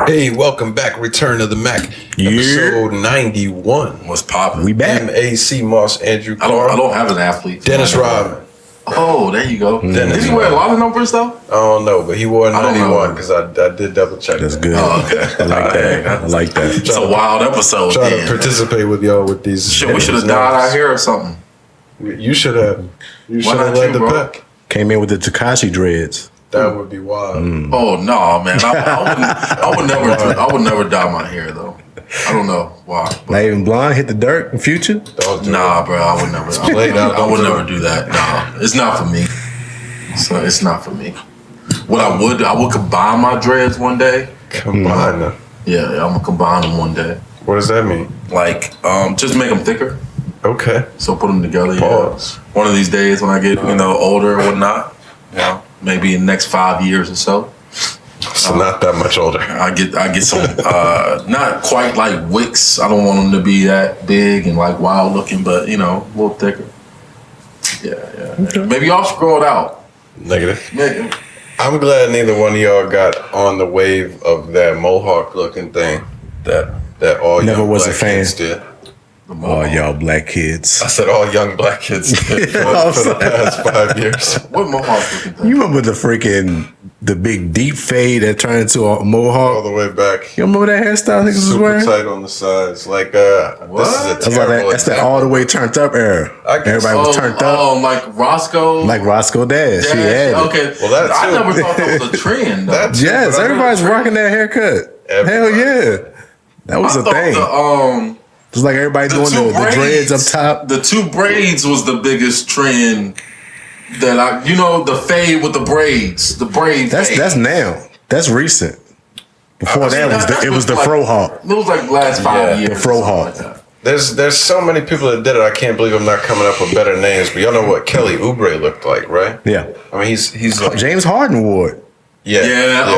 Hey, welcome back. Return of the Mac. Episode 91. What's poppin'? We back. M.A.C. Moss, Andrew Carr. I don't have an athlete. Dennis Rodman. Oh, there you go. Dennis Did he wear a lot of numbers though? I don't know, but he wore I don't 91 know. because I did double check. That's that. good. Oh, okay. I like that. I like that. It's a wild episode. Try to Dan. participate with y'all with these. We should have dyed our hair or something. You should have. You Why should have not led you, the bro? pack. Came in with the Tekashi dreads. That would be wild. Oh no, man! I would never dye my hair though. I don't know why. Not even blonde. Hit the dirt in future. Don't do Nah, it. bro, I would never. I would never do that. Nah, it's not for me. So it's not for me. What I would combine my dreads one day. Combine them. Yeah, I'm gonna combine them one day. What does that mean? Like, just make them thicker. Okay. So put them together. Pause. Yeah. One of these days when I get older or whatnot, maybe in the next 5 years or so. So not that much older. I get some not quite like wicks. I don't want them to be that big and like wild looking, but a little thicker. Yeah. Okay. Maybe y'all should grow it out. Negative. Maybe. I'm glad neither one of y'all got on the wave of that mohawk looking thing that all Never young was a black fan. kids did. Oh, y'all black kids. I said all young black kids did for the past 5 years. What mohawk looking thing? You remember the big deep fade that turned into a All mohawk? the way back. You remember that hairstyle niggas was Super wearing? tight on the sides. Like, What? this is a That's, like terrible that's the example. all the way turned up era. I guess. Everybody was turned up. Oh, like Roscoe. Like Roscoe Dash. She had it. Okay. Well, that I too. never thought that was a trend. Though. That's- Yes, But I everybody's remember- rocking that haircut. Hell Everybody. yeah. That was I a thought thing. It's like everybody doing the dreads up top. The two braids was the biggest trend that the fade with the braids, the braid. fade. That's now. That's recent. Before I that That's it was the like- fro hawk. It was like the last 5 years. the fro or something hawk. like that. There's so many people that did it. I can't believe I'm not coming up with better names. But y'all know what Kelly Oubre looked like, right? Yeah. I mean, he's like James Harden wore it. Yeah,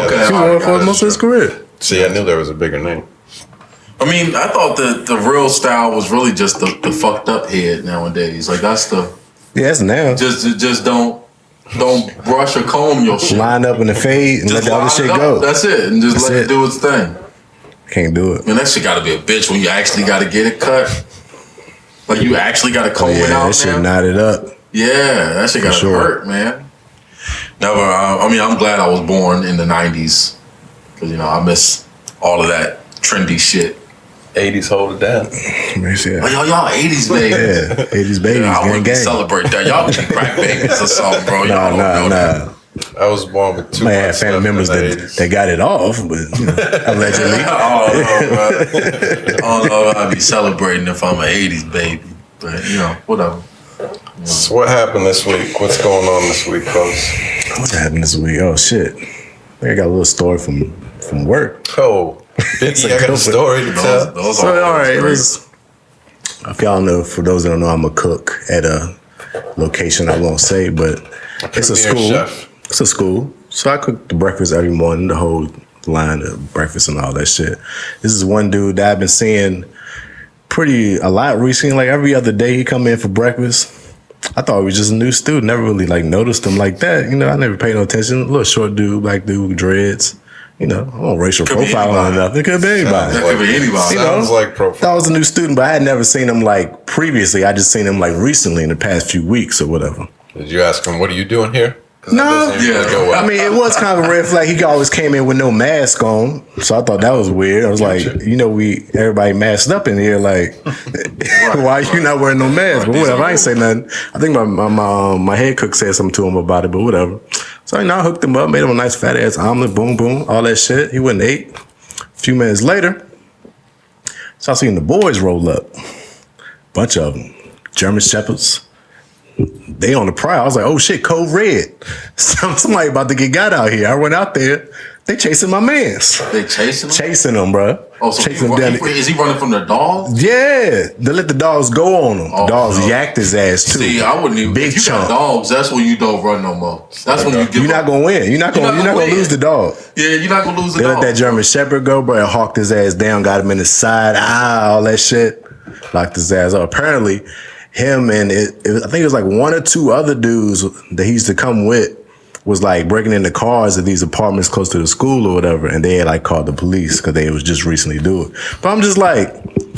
okay. that's He right. wore it for most of his career. See, I knew there was a bigger name. I mean, I thought the real style was really just the fucked up head nowadays. Like that's the Yeah, it's now. just don't brush or comb your shit. Line up in the fade and let Just the other line shit it up. go. That's it, and just That's let it it. do its thing. Can't do it. Man, that shit got to be a bitch when you actually got to get it cut. Like you actually got to comb it Yeah, out, that shit man. knotted up. Yeah, that shit got to sure. hurt, man. Never. I'm glad I was born in the '90s because I miss all of that trendy shit. 80s hold it down. Yeah, But y'all '80s babies. 80s babies, I gang wouldn't gang. celebrate that. Y'all be crack babies or something, bro. Y'all don't know that. Nah. I was born with 2 Might have months family left members in the that 80s. got it off, but allegedly. I don't know if I'd be celebrating if I'm an '80s baby, but whatever. So what happened this week? What's going on this week, folks? What happened this week? Oh shit! I think I got a little story from work. Oh, Biggie, I got a story to tell. Those So are all right, great. if y'all know, for those that don't know, I'm a cook at a location I won't say, but it's a Premier school. chef. It's a school, so I cook the breakfast every morning, the whole line of breakfast and all that shit. This is one dude that I've been seeing a lot recently. Like every other day, he come in for breakfast. I thought he was just a new student. Never really noticed him like that. I never paid no attention. A little short dude, black dude with dreads. I don't racial Could be profile or anybody. nothing. It could be anybody. That could be anybody. Sounds like profile. Thought I was a new student, but I had never seen him previously. I just seen him recently in the past few weeks or whatever. Did you ask him, what are you doing here? 'Cause No. that doesn't usually go well. I mean, it was kind of a red flag. He always came in with no mask on, so I thought that was weird. I was like, everybody masked up in here. Like, why you not wearing no mask? But whatever, I ain't say nothing. I think my head cook said something to him about it, but whatever. So I hooked him up, made him a nice fat ass omelet, boom, boom, all that shit. He went and ate. A few minutes later, so I seen the boys roll up, bunch of them, German shepherds. They on the prowl. I was like, oh shit, code red. Somebody about to get got out here. I went out there. They chasing my mans. They chasing him? Chasing them, bro. Oh, so chasing him down. is he running from the dog? Yeah. They let the dogs go on him. Oh, The dogs no. yacked his ass too. See, I wouldn't even. Big If you chunk. got dogs, that's when you don't run no more. That's when you give You're not up. gonna win. You're not gonna win. lose the dog. Yeah, you're not gonna lose the They let dog. that German Shepherd go, bro, and hawked his ass down, got him in the side, all that shit. Locked his ass up. Apparently, him and I think it was one or two other dudes that he used to come with was like breaking into cars at these apartments close to the school or whatever, and they had like called the police because they was just recently doing it. But I'm just like,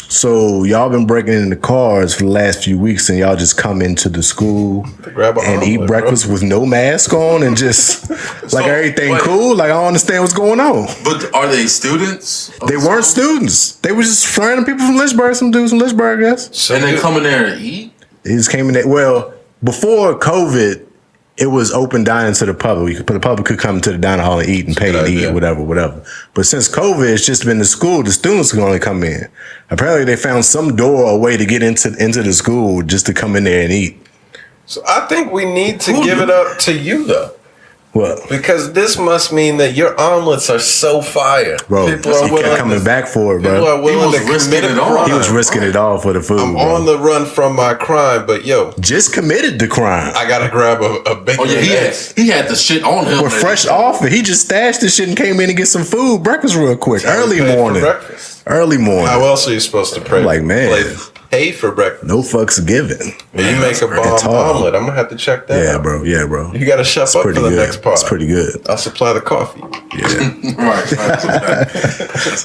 so y'all been breaking into cars for the last few weeks, and y'all just come into the school and eat breakfast with no mask on and just like everything cool? Like I don't understand what's going on. But are they students? They weren't students. They were just random people from Lynchburg, some dudes from Lynchburg, I guess. So and they come in there to eat? They just came in there. Well, before COVID, it was open dining to the public. The public could come to the dining hall and eat and pay and eat, whatever. But since COVID, it's just been the school. The students can only come in. Apparently, they found some door or way to get into the school just to come in there and eat. So I think we need to give it up to you, though. What? Because this must mean that your omelets are so fire. Bro, people are he kept coming back for it, bro. People are willing to commit it all. He was risking it all for the food. I'm bro. on the run from my crime, but yo, just committed the crime. I gotta grab a bacon. Oh yeah, he had the shit on him. We're fresh off it. He just stashed the shit and came in and get some food, breakfast real quick, early morning. Early morning. How else are you supposed to pray? Like man, pay for breakfast. No fucks given. Man, you make a bomb omelet. I'm gonna have to check that. Yeah, out. bro. Yeah, bro. You gotta shut up for the next part. It's pretty good. I'll supply the coffee. Yeah. right.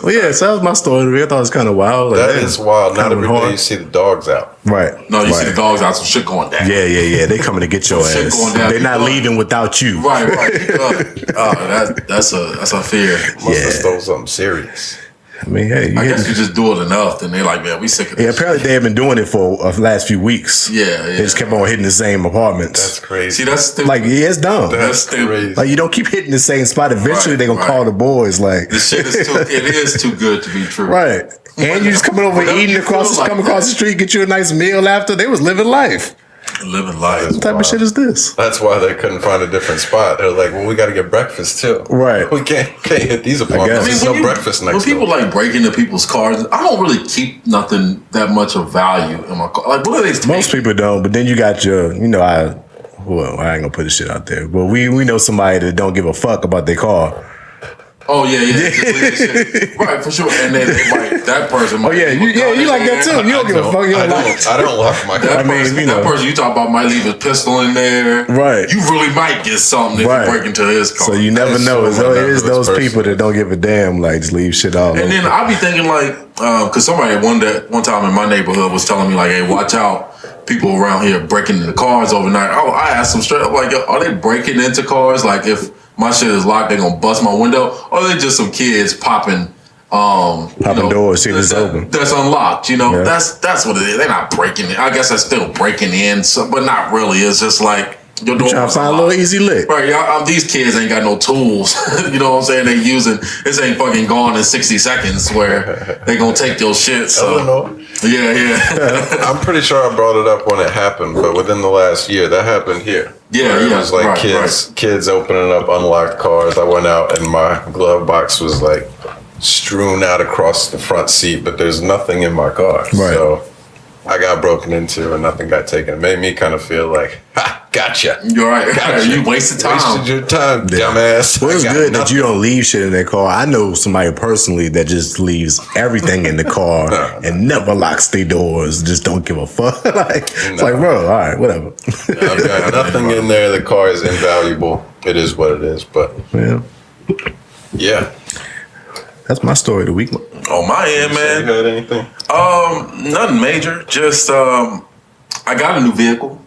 Well, yeah. So that was my story. I thought it was kind of wild. Like, that is wild. Not every day you see the dogs out. Right. No, you see the dogs out. Some shit going down. Yeah. They coming to get your shit ass. Going down. They're not leaving without you. Right. That's a fear. Must have stole something serious. I mean, hey, I guess you just do it enough, then they're like, man, we sick of this. Yeah, apparently they have been doing it for the last few weeks. Yeah. They just kept on hitting the same apartments. That's crazy. See, that's stupid. Like, yeah, it's dumb. That's crazy. Like, you don't keep hitting the same spot. Eventually, they're going to call the boys. Like, this shit is too good to be true. Right. And you just coming over eating across the street, get you a nice meal after. They was living life. Living life. What type of shit is this? That's why they couldn't find a different spot. They're like, well, we got to get breakfast too. Right. We can't hit these apartments. There's no breakfast next door. When people like break into people's cars, I don't really keep nothing that much of value in my car. Like, what are they taking? Most people don't, but then you got your, I ain't gonna put this shit out there, but we know somebody that don't give a fuck about their car. Oh yeah. Right, for sure. And then that person might. Oh yeah, you like that too. You don't give a fuck. I don't lock my car. That person you talk about might leave his pistol in there. Right. You really might get something if you break into his car. So you never know. It is those people that don't give a damn, like just leave shit all over. And then I be thinking like, because somebody one time in my neighborhood was telling me like, hey, watch out. People around here breaking into cars overnight. Oh, I asked them straight up like, are they breaking into cars? Like if my shit is locked, they gonna bust my window, or are they just some kids popping doors, see if it's open. That's unlocked. That's what it is. They're not breaking it. I guess that's still breaking in, but not really. It's just like your door. Trying to find a little easy lick. Right, these kids ain't got no tools. You know what I'm saying? They using this ain't fucking gone in 60 seconds where they gonna take your shit. So yeah. I'm pretty sure I brought it up when it happened, but within the last year, that happened here. Yeah, it was like kids opening up unlocked cars. I went out and my glove box was like strewn out across the front seat, but there's nothing in my car. Right. So I got broken into and nothing got taken. It made me kind of feel like, ha, gotcha. You're right. Gotcha. You wasted time. Wasted your time, dumbass. Well, it's good that you don't leave shit in their car. I know somebody personally that just leaves everything in the car and never locks their doors. Just don't give a fuck. It's like, bro, all right, whatever. I've got nothing in there. The car is invaluable. It is what it is. But yeah. That's my story of the week. On my end, man. You heard anything? Nothing major. Just I got a new vehicle.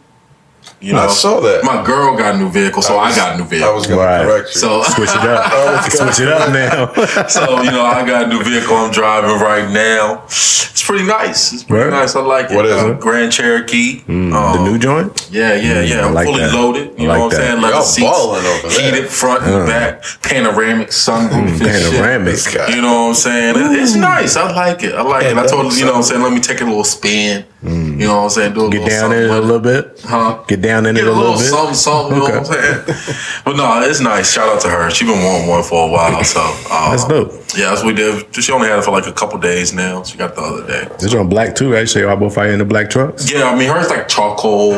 I saw that. My girl got a new vehicle, so I got a new vehicle. I was going to correct you. So switch it up. Switch it up now. So I got a new vehicle I'm driving right now. It's pretty nice. It's pretty nice. I like it. What is it? Grand Cherokee. The new joint? Yeah. I'm like fully loaded. You know what I'm saying? Leather seats, heated front and back, panoramic sunroof. Panoramic. You know what I'm saying? It's nice. I like it. I told her, you know what I'm saying? Let me take a little spin. You know what I'm saying? Do a Get little down in it a little bit. Huh? Get down in it a little bit. Something. You know what I'm saying? But no, it's nice. Shout out to her. She been wanting one for a while. So that's dope. Yeah, that's what we did. She only had it for like a couple days now. She got it the other day. This on black too, right? So y'all both out in the black trucks? Yeah, I mean hers like charcoal.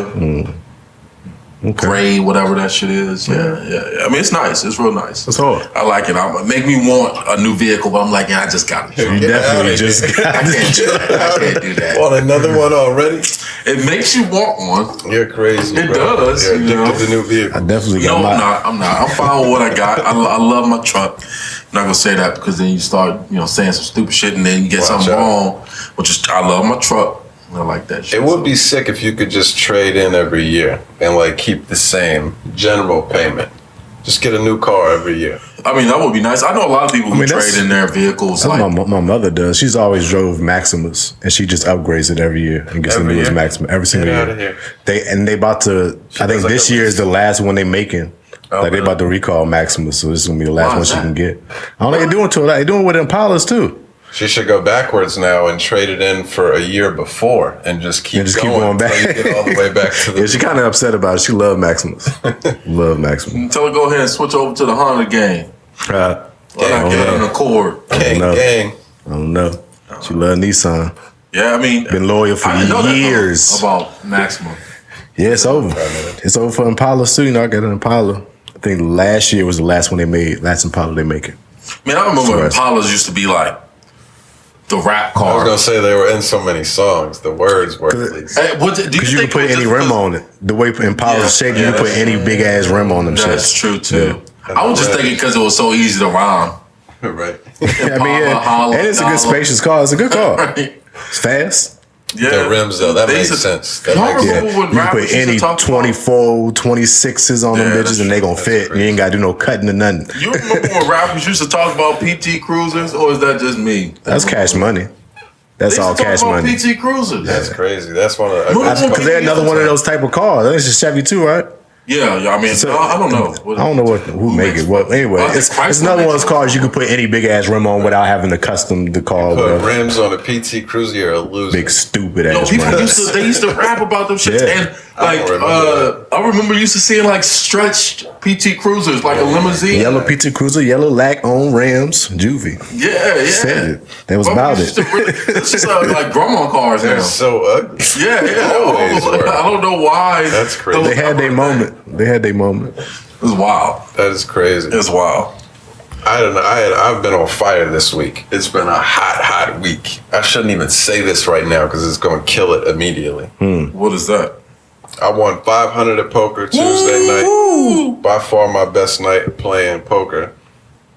gray, whatever that shit is. Yeah. I mean, it's nice. It's real nice. It's hard. I like it. Make me want a new vehicle, but I'm like, I just got it. You definitely just got I can't do that. Want another one already? It makes you want one. You're crazy. It bro. does. You're you know? addicted to new vehicles. I definitely No, got I'm not. I'm fine with what I got. I love my truck. I'm not gonna say that because then you start, saying some stupid shit and then you get something wrong. Which is, I love my truck. I like that shit. It would be sick if you could just trade in every year and like keep the same general payment. Just get a new car every year. I mean, that would be nice. I know a lot of people who trade in their vehicles. That's Like what my mother does. She's always drove Maximus, and she just upgrades it every year and gets the newest Maxima every single Get year. out of here. They about to. I think like this year is the last one they making. Like they about to recall Maximus, so this is gonna be the last one she can get. I don't know they're doing to it. They're doing it with Impalas too. She should go backwards now and trade it in for a year before and just keep going back. until you get all the way back to the. Yeah, she kind of upset about it. She loved Maximus. Love Maximus. tell her go ahead and switch over to the Honda game. Why not get an Accord? Gang. I don't know. She loved Nissan. Yeah, I mean, Been loyal for I didn't know that years. about Maxima. Yeah, it's over. It's over for Impala too. I got an Impala. I think last year was the last one they made. Last Impala they make it. Man, I remember Impalas used to be like the rap car. I was gonna say they were in so many songs. The words were. Because you can put any rim on it. The way Impala's shaped, you can put any big ass rim on them. That's true too. Yeah. I was just thinking because it was so easy to rhyme. Right. And it's a good spacious car. It's a good car. Right. It's fast. Yeah. The rims though, that makes sense. That makes sense. You can put any 24, 26s on them bitches and they gonna fit. Crazy. You ain't gotta do no cutting or nothing. You remember when rappers used to talk about PT Cruisers, or is that just me? That's cash money. That's all cash money. PT Cruisers. That's crazy. That's one of the. Because they're another one of those type of cars. That's just Chevy too, right? Yeah, I mean, I don't know. I don't know who make it. Well, anyway, it's another one of those cars you can put any big ass rim on without having to custom the car. Put rims on a PT Cruiser, you're a loser. Big stupid ass. People used to rap about them shit, and like I remember used to seeing like stretched PT Cruisers, like a limousine. Yellow PT Cruiser, yellow lack on rims, juvie. Yeah. Said it. That was about it. It's just like grandma cars now. They're so ugly. Yeah. I don't know why. That's crazy. They had their moment. It's wild. That is crazy. It's wild. I don't know. I've been on fire this week. It's been a hot week. I shouldn't even say this right now because it's going to kill it immediately. What is that? I won 500 at poker Tuesday night. By far my best night playing poker.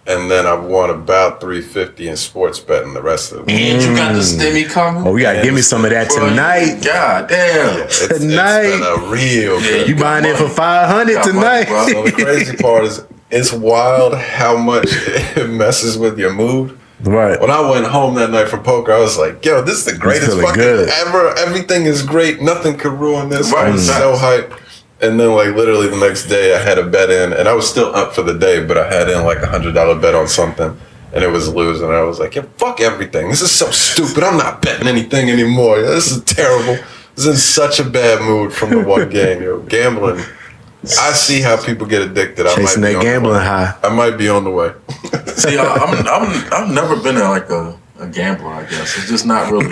And then I won about 350 in sports betting the rest of the week. And you got the stimmy coming? Oh, you got to give me some of that tonight. God damn. Yeah, tonight. It's been a real good. You buying it for 500 tonight? Money, well, the crazy part is it's wild how much it messes with your mood. Right. When I went home that night from poker, I was like, yo, this is the greatest fucking ever. Everything is great. Nothing could ruin this. I was so hyped. And then, like, literally the next day, I had a bet in, and I was still up for the day, but I had in like $100 bet on something, and it was losing. And I was like, yeah, fuck everything. This is so stupid. I'm not betting anything anymore. This is terrible. I was in such a bad mood from the one game, yo. Gambling. I see how people get addicted. Chasing that gambling high. I might be on the way. See, I've never been like a gambler, I guess. It's just not really.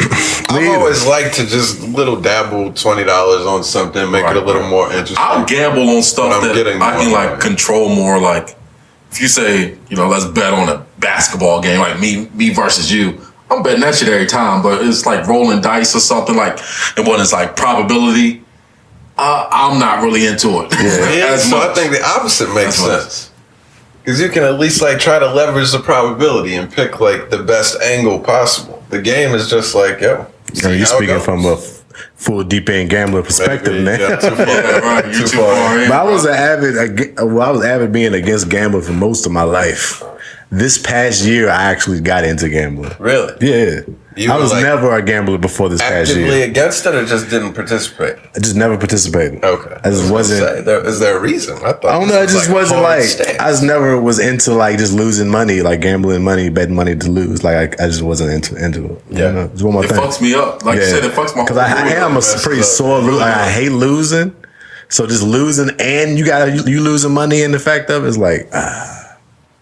I've always liked to just little dabble $20 on something, make it a little more interesting. I'll gamble on stuff that I can like control more. Like if you say, let's bet on a basketball game, like me versus you. I'm betting that shit every time, but it's like rolling dice or something like, and when it's like probability, I'm not really into it. Yeah, so I think the opposite makes sense. Because you can at least like try to leverage the probability and pick like the best angle possible. The game is just like, yo. You're speaking from a full deep end gambler perspective, man. Yeah, too far. Right, too far in. But I was avid being against gambling for most of my life. This past year, I actually got into gambling. Really? Yeah. I was like never a gambler before this past year. Actively against it or just didn't participate? I just never participated. Okay. I just wasn't. Is there a reason? I don't know. It just wasn't like, I just never was into like just losing money, like gambling money, betting money to lose. Like I just wasn't into it. Yeah. It's one more thing. It fucks me up. Like you said, it fucks my because I am a pretty sore loser. I hate losing. So just losing and you losing money in the fact of it is like,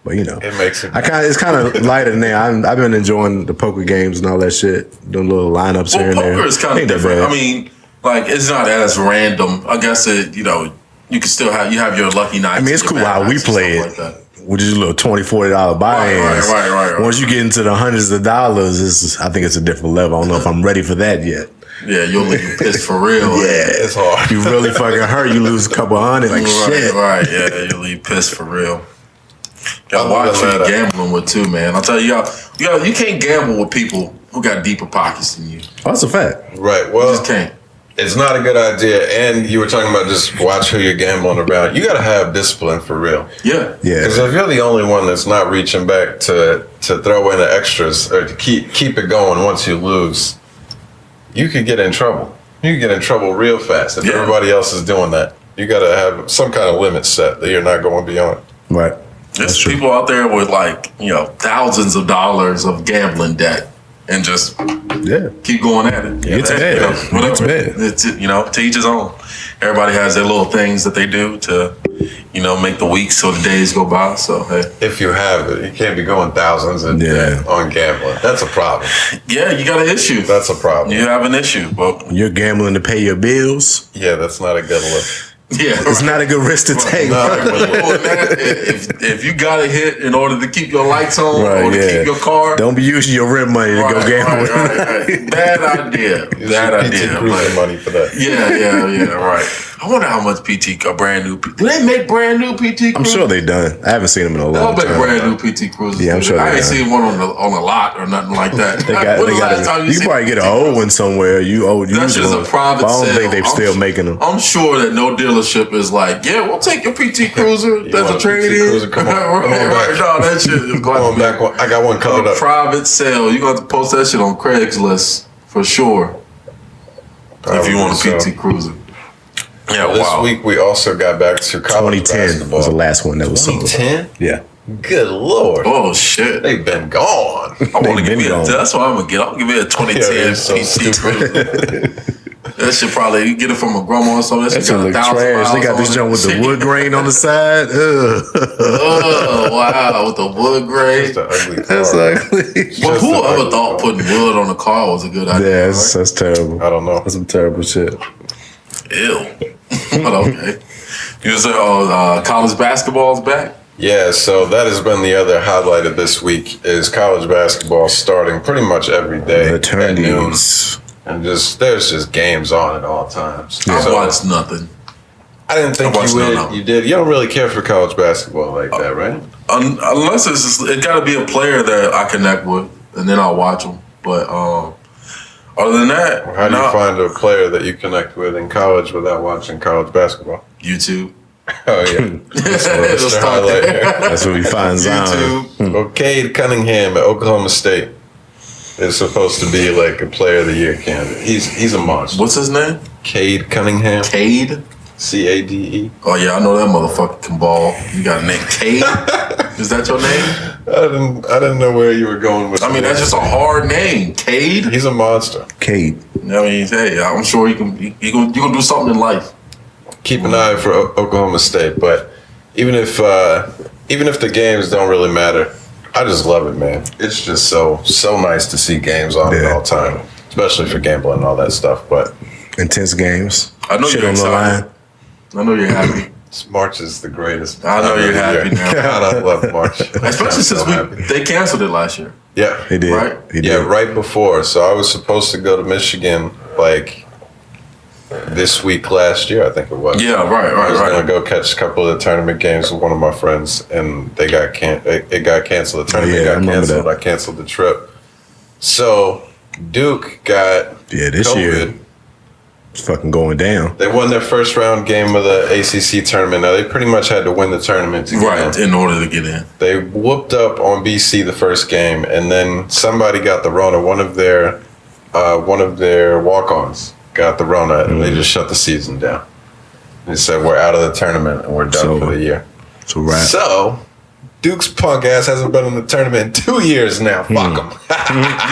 But it makes it. It's kind of lighter than that. I've been enjoying the poker games and all that shit, doing little lineups here and there. Poker is kind of different. I mean, like it's not as random. I guess it. you can still have your lucky nights. I mean, it's cool how we play it. Like with just a little $20, $40 buy-ins. Right. Once you get into the hundreds of dollars, I think it's a different level. I don't know if I'm ready for that yet. Yeah, you'll leave pissed for real. Yeah, it's hard. You really fucking hurt. You lose a couple hundred. Like shit. Right. Yeah, you'll leave pissed for real. Y'all watch who you're gambling with too, man. I'll tell you, y'all, you can't gamble with people who got deeper pockets than you. Oh, that's a fact. Right. Well, you just can't. It's not a good idea. And you were talking about just watch who you're gambling around. You got to have discipline for real. Yeah. Because if you're the only one that's not reaching back to throw in the extras or to keep it going once you lose, you could get in trouble. You could get in trouble real fast if everybody else is doing that. You got to have some kind of limit set that you're not going beyond. Right. There's people out there with thousands of dollars of gambling debt and just keep going at it. It's bad. Whatever. It's to each his own. Everybody has their little things that they do to, make the weeks or the days go by. So hey, if you have it, you can't be going thousands in debt on gambling. That's a problem. Yeah, you got an issue. That's a problem. You have an issue, but you're gambling to pay your bills. Yeah, that's not a good look. Yeah, it's not a good risk to take. If you got to hit in order to keep your lights on or to keep your car, don't be using your rent money to go gamble. Right. Bad idea. Bad idea. Cruising money for that. Yeah. Right. I wonder how much a brand new. Do they make brand new PT Cruisers? I'm sure they done. I haven't seen them in a long time. They'll make brand new PT Cruisers. Yeah, I'm sure. I ain't seen one on a lot or nothing like that. You probably get an old one somewhere. That's just a private sale. I don't think they're still making them. I'm sure that no dealership is like, yeah, we'll take your PT Cruiser. That's a trade-in. Come on, right. No, that shit is come on back. I got one coming up. Private sale. You're going to have to post that shit on Craigslist for sure. If you want a PT Cruiser. Yeah, this week we also got back to college 2010 basketball. was the last one that was sold. 2010? Yeah. Good Lord. Oh, shit. They've been gone. I want to give me that's what I'm going to get. I'll give me a 2010 PT Cruiser. That shit probably, you get it from a grandma or something. That shit look trash. They got this joint with the wood grain on the side. Oh, wow. With the wood grain. That's ugly. Well, whoever thought putting wood on a car was a good idea? Yeah, that's terrible. I don't know. That's some terrible shit. Ew. But okay. You said, college basketball is back? Yeah, so that has been the other highlight of this week is college basketball starting pretty much every day at noon. And there's just games on at all times. I watched nothing. I didn't think you would. You did. You don't really care for college basketball like that, right? Unless it got to be a player that I connect with, and then I'll watch them. But other than that, how do you find a player that you connect with in college without watching college basketball? YouTube. Oh yeah, that's where we find Zion. Well, Cade Cunningham at Oklahoma State is supposed to be like a player of the year candidate. He's a monster. What's his name? Cade Cunningham. Cade? CADE. Oh yeah, I know that motherfucker can ball. You got a name, Cade? Is that your name? I didn't know where you were going with. I mean, that's just a hard name, Cade. He's a monster. Cade. I mean, hey, I'm sure you can do something in life. Keep an eye for Oklahoma State, but even if the games don't really matter, I just love it, man. It's just so nice to see games on at all time, especially for gambling and all that stuff. But intense games. I know you're excited. I know you're happy. March is the greatest. I know you're happy now. God, I love March. Especially since they canceled it last year. Yeah, they did. Right? Yeah, right before. So I was supposed to go to Michigan like this week last year, I think it was. Yeah, right. I was gonna go catch a couple of the tournament games with one of my friends, and it got canceled. The tournament got canceled. I canceled the trip. So Duke got this COVID. year. It's fucking going down. They won their first round game of the ACC tournament. Now they pretty much had to win the tournament to get in. In order to get in. They whooped up on BC the first game, and then somebody got the Rona. One of their walk-ons got the Rona, and they just shut the season down. They said we're out of the tournament and we're done for the year. So Duke's punk ass hasn't been in the tournament in 2 years now. Fuck them.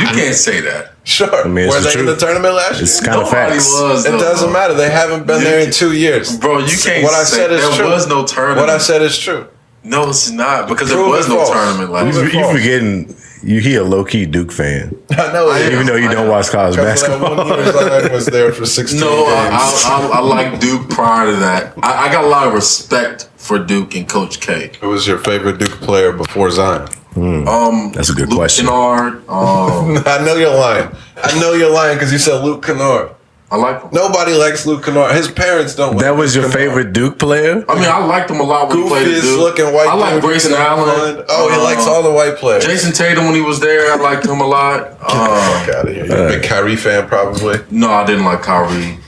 You can't say that. Sure. I mean, were they in the tournament last year? It's kind of facts. It doesn't matter. They haven't been there in 2 years. Bro, you can't what I said is there true. was no tournament. What I said is true. No, it's not, because there was no tournament last year. You forgetting he a low key Duke fan. I know, Even though you don't watch college basketball. That 1 year Zion was there for 16 No, games. I like Duke prior to that. I got a lot of respect for Duke and Coach K. Who was your favorite Duke player before Zion? That's a good Luke question. Kennard. I know you're lying. I know you're lying because you said Luke Kennard. I like him. Nobody likes Luke Kennard. His parents don't like That was Luke your Kennard. favorite Duke player? I mean, I liked him a lot when he played at Goofiest Duke. looking white I like dude Grayson you can Allen. find. Oh, he likes all the white players. Jason Tatum when he was there, I liked him a lot. Fuck out of here. You're a big Kyrie fan, probably. No, I didn't like Kyrie.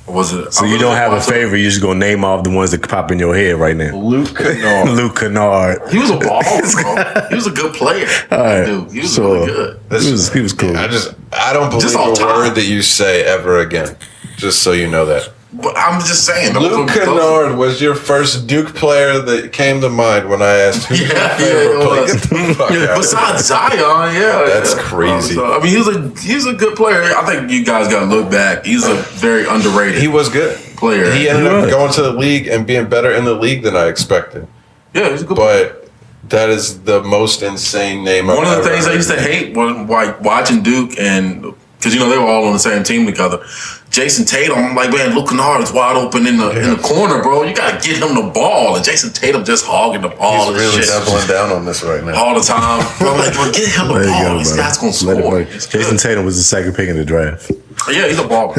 Was it? So you don't have a favorite, you're just gonna name off the ones that pop in your head right now. Luke Kennard. Luke Kennard. He was a baller, bro. He was a good player. All right. Dude, he was So, really good. He was cool. I don't believe Just all a time. word that you say ever again. Just so you know that. But I'm just saying. Luke Kennard was your first Duke player that came to mind when I asked who's your Yeah, favorite it player. was. Get the fuck out of Besides Zion, yeah, That's yeah. crazy. So, I mean, he's a good player. I think you guys got to look back. He's a very underrated here. He was good. player. He ended He up was. going to the league and being better in the league than I expected. Yeah, he's a good player. But that is the most insane name I've One of the ever things I heard. used to hate was like watching Duke and because they were all on the same team together. Jason Tatum, I'm like, man, Luke Kennard is wide open in the corner, bro. You gotta get him the ball, and Jason Tatum just hogging the ball He's and really shit doubling down on this right now. all the time. Bro, like, bro, get him the There you ball. go, This brother. guy's gonna Let it score. work. Jason Tatum was the second pick in the draft. Yeah, he's a baller.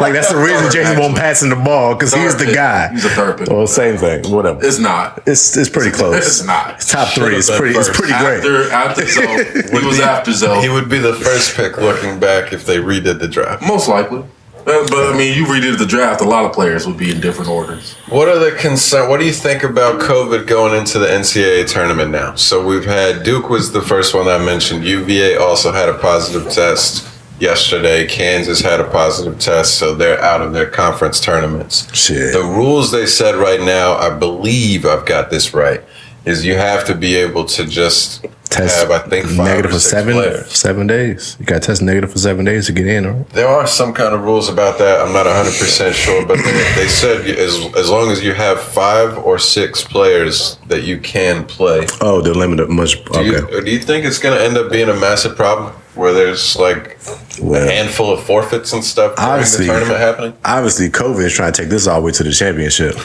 like that's the reason Third, Jason won't actually. pass in the ball because he's the Third pick. guy. He's a third pick. Well, same thing. Whatever. It's not. It's pretty close. It's not. It's top three. It's Should've been pretty. It's first. pretty great. After Zoe. He was after Zoe. He would be the first pick looking back if they redid the draft. Most likely. But I mean, you redid the draft, a lot of players would be in different orders. What are the concern? What do you think about COVID going into the NCAA tournament now? So we've had Duke was the first one I mentioned. UVA also had a positive test yesterday. Kansas had a positive test, so they're out of their conference tournaments. Shit. The rules they said right now, I believe I've got this right, is you have to be able to just Test have, I think, 5 negative or for 6 players. 7 days. You got to test negative for 7 days to get in, right? There are some kind of rules about that. I'm not 100% sure, but they said as long as you have 5 or 6 players that you can play. Oh, they're limited much. Do Okay. you think it's going to end up being a massive problem where there's like Well, a handful of forfeits and stuff during the obviously- tournament happening? Obviously, COVID is trying to take this all the way to the championship.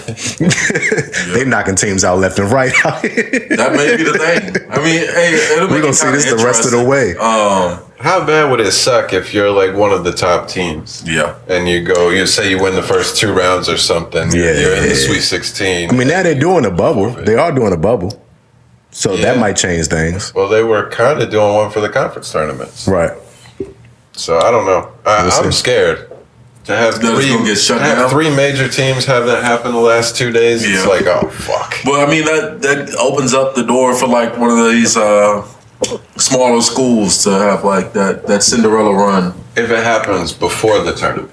They knocking teams out left and right. That may be the thing. I mean, hey, it'll We're make gonna it see kinda this the rest of the interesting. way. How bad would it suck if you're like one of the top teams? Yeah. And you say you win the first 2 rounds or something. Yeah. You're in the Sweet 16. I mean, now they're doing a bubble. They are doing a bubble, so Yeah. that might change things. Well, they were kind of doing one for the conference tournaments. Right. So I don't know. We'll I'm see. scared to have That it's gonna get shut to have down? 3 major teams have that happen the last 2 days. It's Yeah. like, oh fuck. Well, I mean, that opens up the door for like one of these smaller schools to have like that Cinderella run. If it happens before the tournament,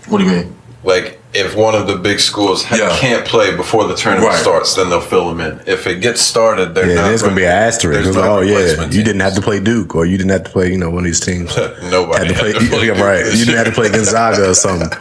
What do you mean? like if one of the big schools Yeah. can't play before the tournament Right. starts, then they'll fill them in. If it gets started, they're Yeah, not. there's gonna be an asterisk. there's It's like, no oh yeah, replacement you didn't have to teams. play Duke, or you didn't have to play, one of these teams. Nobody Had to play, Duke right? this You didn't year. have to play Gonzaga or something.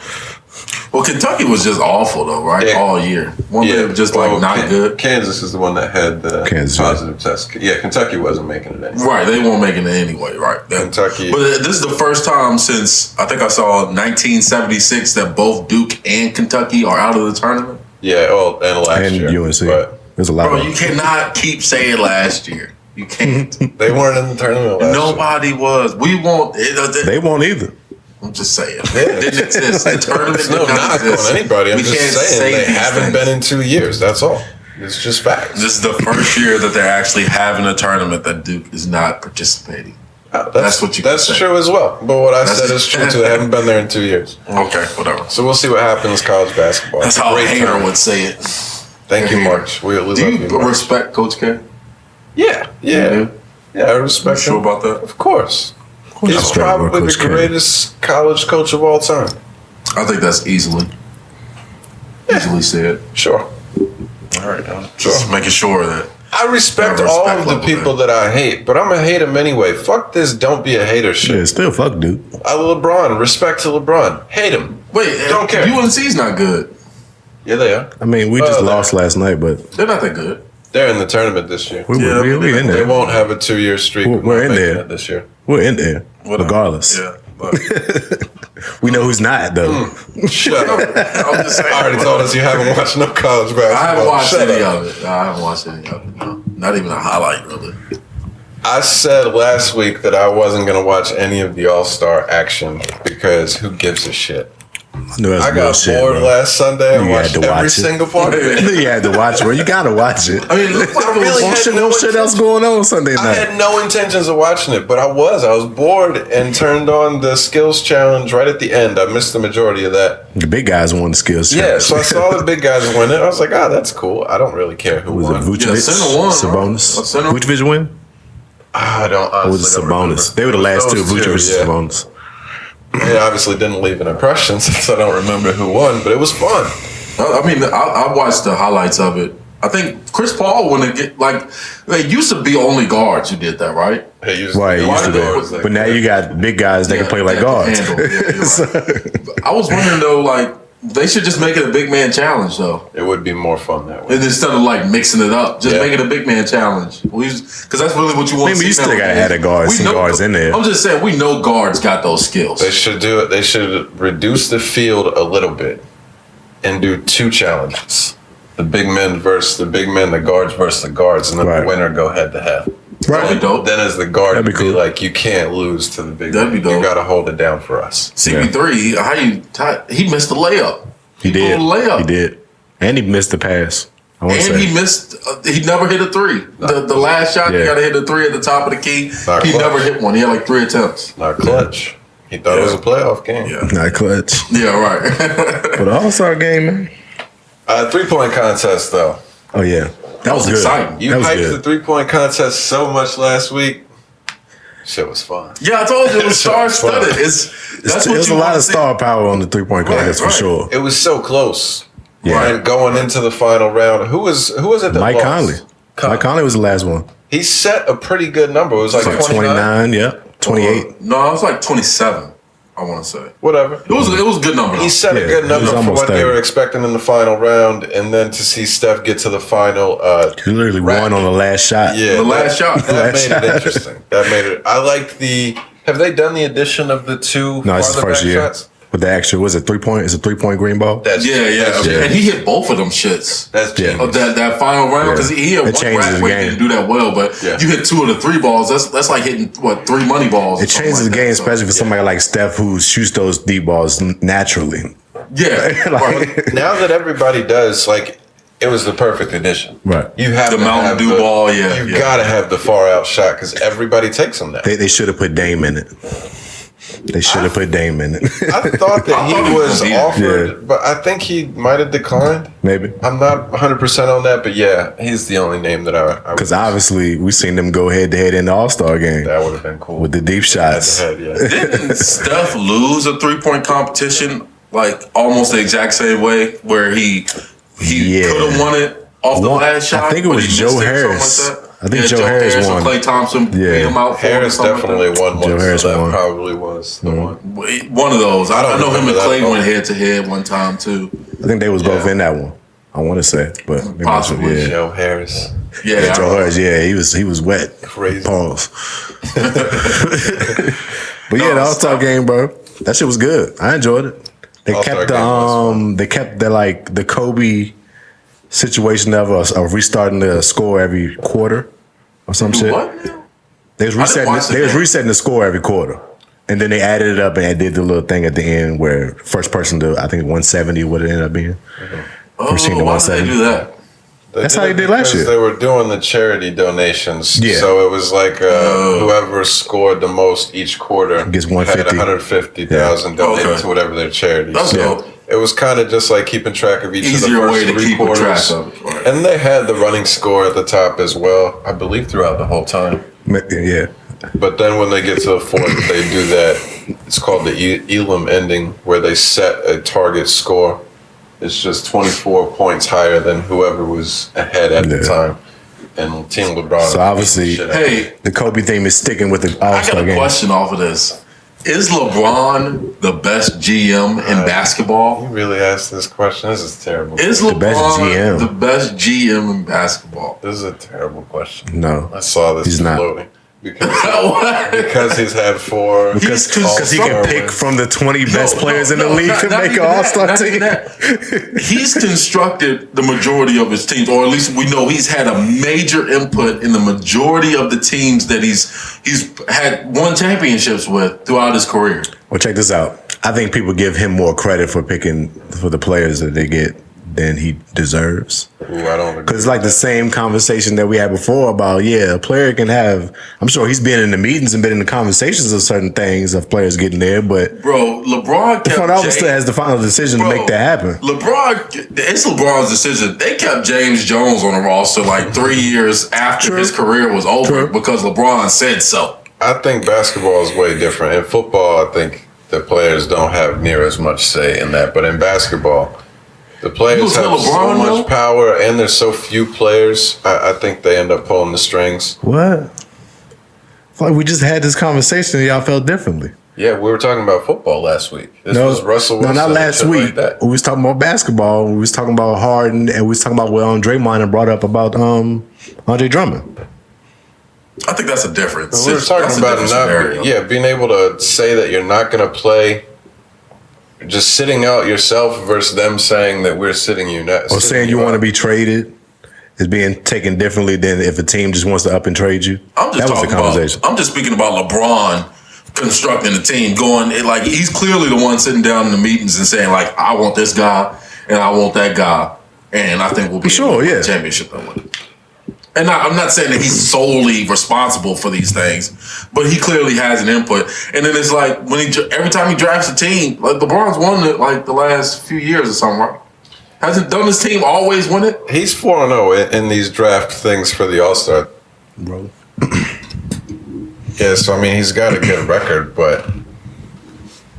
Well, Kentucky was just awful though, right? Yeah. All year. One day just like well, not good. Kansas is the one that had the Kansas, yeah. positive test. Yeah, Kentucky wasn't making it anyway. Right, they won't make it anyway, right? Kentucky. But this is the first time since I think I saw 1976 that both Duke and Kentucky are out of the tournament. Yeah, well, and last And year. UNC. But There's a lot Bro, of you cannot keep saying last year. You can't. they weren't in the tournament last year. Nobody was. We won't. They won't either. I'm just saying. It didn't exist. The tournament It's no did not knock exist. on anybody. I'm We just can't saying say they these haven't things. been in 2 years. That's all. It's just facts. This is the first year that they're actually having a tournament that Duke is not participating. That's what you That's can say. true as well. But what I That's- said is true too. They haven't been there in 2 years. Okay, whatever. So we'll see what happens college basketball. That's It's a how a great hater tournament. would say it. Thank you, March. We love Do you, you March. respect Coach K? Yeah. I respect Sure him. about that? Of course. I He's respect probably Coach the K. greatest college coach of all time. I think that's easily said. Sure. All right. Sure. Just making sure that. I respect Have all respect of the level people that I hate, but I'm gonna hate them anyway. Fuck this, don't be a hater shit. Yeah, still fuck Duke. LeBron, respect to LeBron. Hate him. Wait, Don't care. UNC's not good. Yeah, they are. I mean, we just Oh, lost last night, but They're not that good. They're in the tournament this year. We in They there. won't have a 2-year streak. We're in there this year. We're in there, regardless. Yeah. But We know who's not though. Shut up. I'm just saying. I already told us you haven't watched no college basketball. I haven't watched Shut any up. of it. I haven't watched any of it. No. Not even a highlight, really. I said last week that I wasn't going to watch any of the All-Star action because who gives a shit? I got bored last Sunday and watched every single part of it. You had to watch it. Well, you gotta watch it. I mean, look, I really had no shit else going on Sunday I night. had no intentions of watching it, but I was bored and turned on the skills challenge right at the end. I missed the majority of that. The big guys won the skills. Yeah, so I saw the big guys win it. I was like, that's cool. I don't really care who Was it won. Vucevic? Center won, Sabonis? right? Center- Vucevic win? I don't Or was it honestly don't Sabonis? remember. They were the last two. Those Vucevic yeah. and Sabonis. It obviously didn't leave an impression since I don't remember who won, but it was fun. I mean, I watched the highlights of it. I think Chris Paul, when it get they used to be only guards who did that, right? It used Right, be it used to guards be. that But now you got big guys that can play like that guards. can handle. Yeah, you're right. I was wondering though, like they should just make it a big man challenge though. It would be more fun that way. And instead of like mixing it up, just Yeah. make it a big man challenge. Because that's really what you want. Maybe to you see still gotta nowadays. have the guards, We some know- guards in there. I'm just saying, we know guards got those skills. They should do it. They should reduce the field a little bit and do 2 challenges: the big men versus the big men, the guards versus the guards, and then Right. the winner go head to head. That'd be dope. Then as the guard, That'd be you'd be cool. like, you can't lose to the big That'd men. be dope. You got to hold it down for us. CP3, he missed the layup. He did. pulled a layup. He did. And he missed the pass. I want to And say. he missed. He never hit a 3. The last shot, Yeah. you got to hit a 3 at the top of the key. Not He clutch. never hit one. He had like 3 attempts. Not clutch. He thought it was a playoff game. Yeah. Not clutch. Yeah, right. But the All-Star game, man. 3-point contest though. Oh, yeah. That was good. exciting. You That was hyped the good. 3-point contest so much last week. Shit was fun. Yeah, I told you it was star-studded. There's a lot of star power on the 3-point contest for right. sure. It was so close. Yeah. And going into the final round, who was it that Mike lost? Conley. Mike Conley was the last one. He set a pretty good number. It was like 29. 29, yeah. 28. No, it was like 27, I want to say. Whatever. It was a good number. He though. set a Yeah, good it number was for almost what they 30. were expecting in the final round, and then to see Steph get to the final. He literally rack. won on the last shot. Yeah, The last shot. That Last made shot. it interesting. That made it. I liked the. Have they done the addition of the 2? No, it's his farther first back year. shots? With the actual, was it 3-point? Is it 3-point green ball? That's Yeah. That's, And he hit both of them shits. that's Yeah. genius. That final round, because he had It one changes rack the where he game. didn't do that well, but Yeah. you hit 2 of the 3 balls. That's like hitting 3 money balls. or It something changes like the game, that. So, especially for somebody like Steph who shoots those deep balls naturally. yeah. Right. Now that everybody does, like, it was the perfect addition. Right. You have The to Mountain have Dew ball, yeah, You yeah. gotta have the far out shot because everybody takes them now. They should have put Dame in it. They should have put Dame in it. I thought that I thought he he was was gonna offered, Yeah. but I think he might have declined. Maybe. I'm not 100% on that, but yeah, he's the only name that I Because obviously we seen them go head to head in the All-Star game that would have been cool. with the deep shots. Head, yeah. Didn't Steph lose a 3-point competition like almost the exact same way where he Yeah. could have won it off the One- last shot? I think it but was he Joe missed it, Harris. something like that? I think Joe Harris won. And Klay Thompson Yeah. beat him out for him or Harris something like definitely that. won one. Joe Harris so that won. probably was the one. One of those. I don't know him and remember that Klay at all. went head to head one time too. I think they was both Yeah. in that one. I want to say, but maybe Possibly. yeah. Joe Harris. Yeah, Yeah, Joe Harris, yeah, he was wet. Crazy. Pause. But yeah, the All-Star game, bro. That shit was good. I enjoyed it. They All-Star kept the game was fun. they kept the like the Kobe situation of restarting the score every quarter or some shit. What? They was watch the game. resetting the score every quarter. And then they added it up and did the little thing at the end where first person to, I think 170 would it ended up being. Oh, Machine to why did they 170. do that? That's how they did last because year. They were doing the charity donations. Yeah. So it was like whoever scored the most each quarter Gets had 150. 150,000 donated Okay. to whatever their charity. That's So dope. it was kind of just like keeping track of each of the Easier first way to 3 keep a quarters. track of it. Right. And they had the running score at the top as well, I believe, throughout the whole time. Yeah. But then when they get to the fourth, they do that. It's called the Elam ending, where they set a target score. It's just 24 points higher than whoever was ahead at the Yeah. time. And Team LeBron. So obviously- beat the shit out of them. Hey, The Kobe theme is sticking with the I got All-Star a game. question off of this. Is LeBron the best GM in basketball? You really asked this question. This is terrible. Is LeBron the best GM in basketball? This is a terrible question. No. I saw this He's not. floating. Because he's had 4. Because he can pick from the 20 best players in the league to make an all-star team. He's constructed the majority of his teams, or at least we know he's had a major input in the majority of the teams that he's had won championships with throughout his career. Well, check this out. I think people give him more credit for picking for the players that they get than he deserves. Ooh, I don't agree. Because it's like the same conversation that we had before about, a player can have, I'm sure he's been in the meetings and been in the conversations of certain things of players getting there, but bro, LeBron the front office still has the final decision to make that happen. It's LeBron's decision. They kept James Jones on the roster like 3 years after his career was over because LeBron said so. I think basketball is way different. In football, I think the players don't have near as much say in that, but in basketball, the players have so much power, and there's so few players. I think they end up pulling the strings. What? Like we just had this conversation and y'all felt differently. Yeah, we were talking about football last week. This was Russell Wilson. No, not last week. Like we was talking about basketball. We was talking about Harden, and we was talking about what Draymond had brought up about Andre Drummond. I think that's a difference. We were talking about being able to say that you're not going to play. Just sitting out yourself versus them saying that we're sitting you next. Or saying you want to be traded is being taken differently than if a team just wants to up and trade you. I'm just speaking about LeBron constructing the team, like he's clearly the one sitting down in the meetings and saying like, I want this guy and I want that guy, and I think we'll be able to win the championship that way. And I'm not saying that he's solely responsible for these things, but he clearly has an input. And then it's like every time he drafts a team, like LeBron's won it like the last few years or something, right? Don't his team always win it? He's 4-0 in these draft things for the All-Star. Bro. Yeah, so I mean he's got a good record, but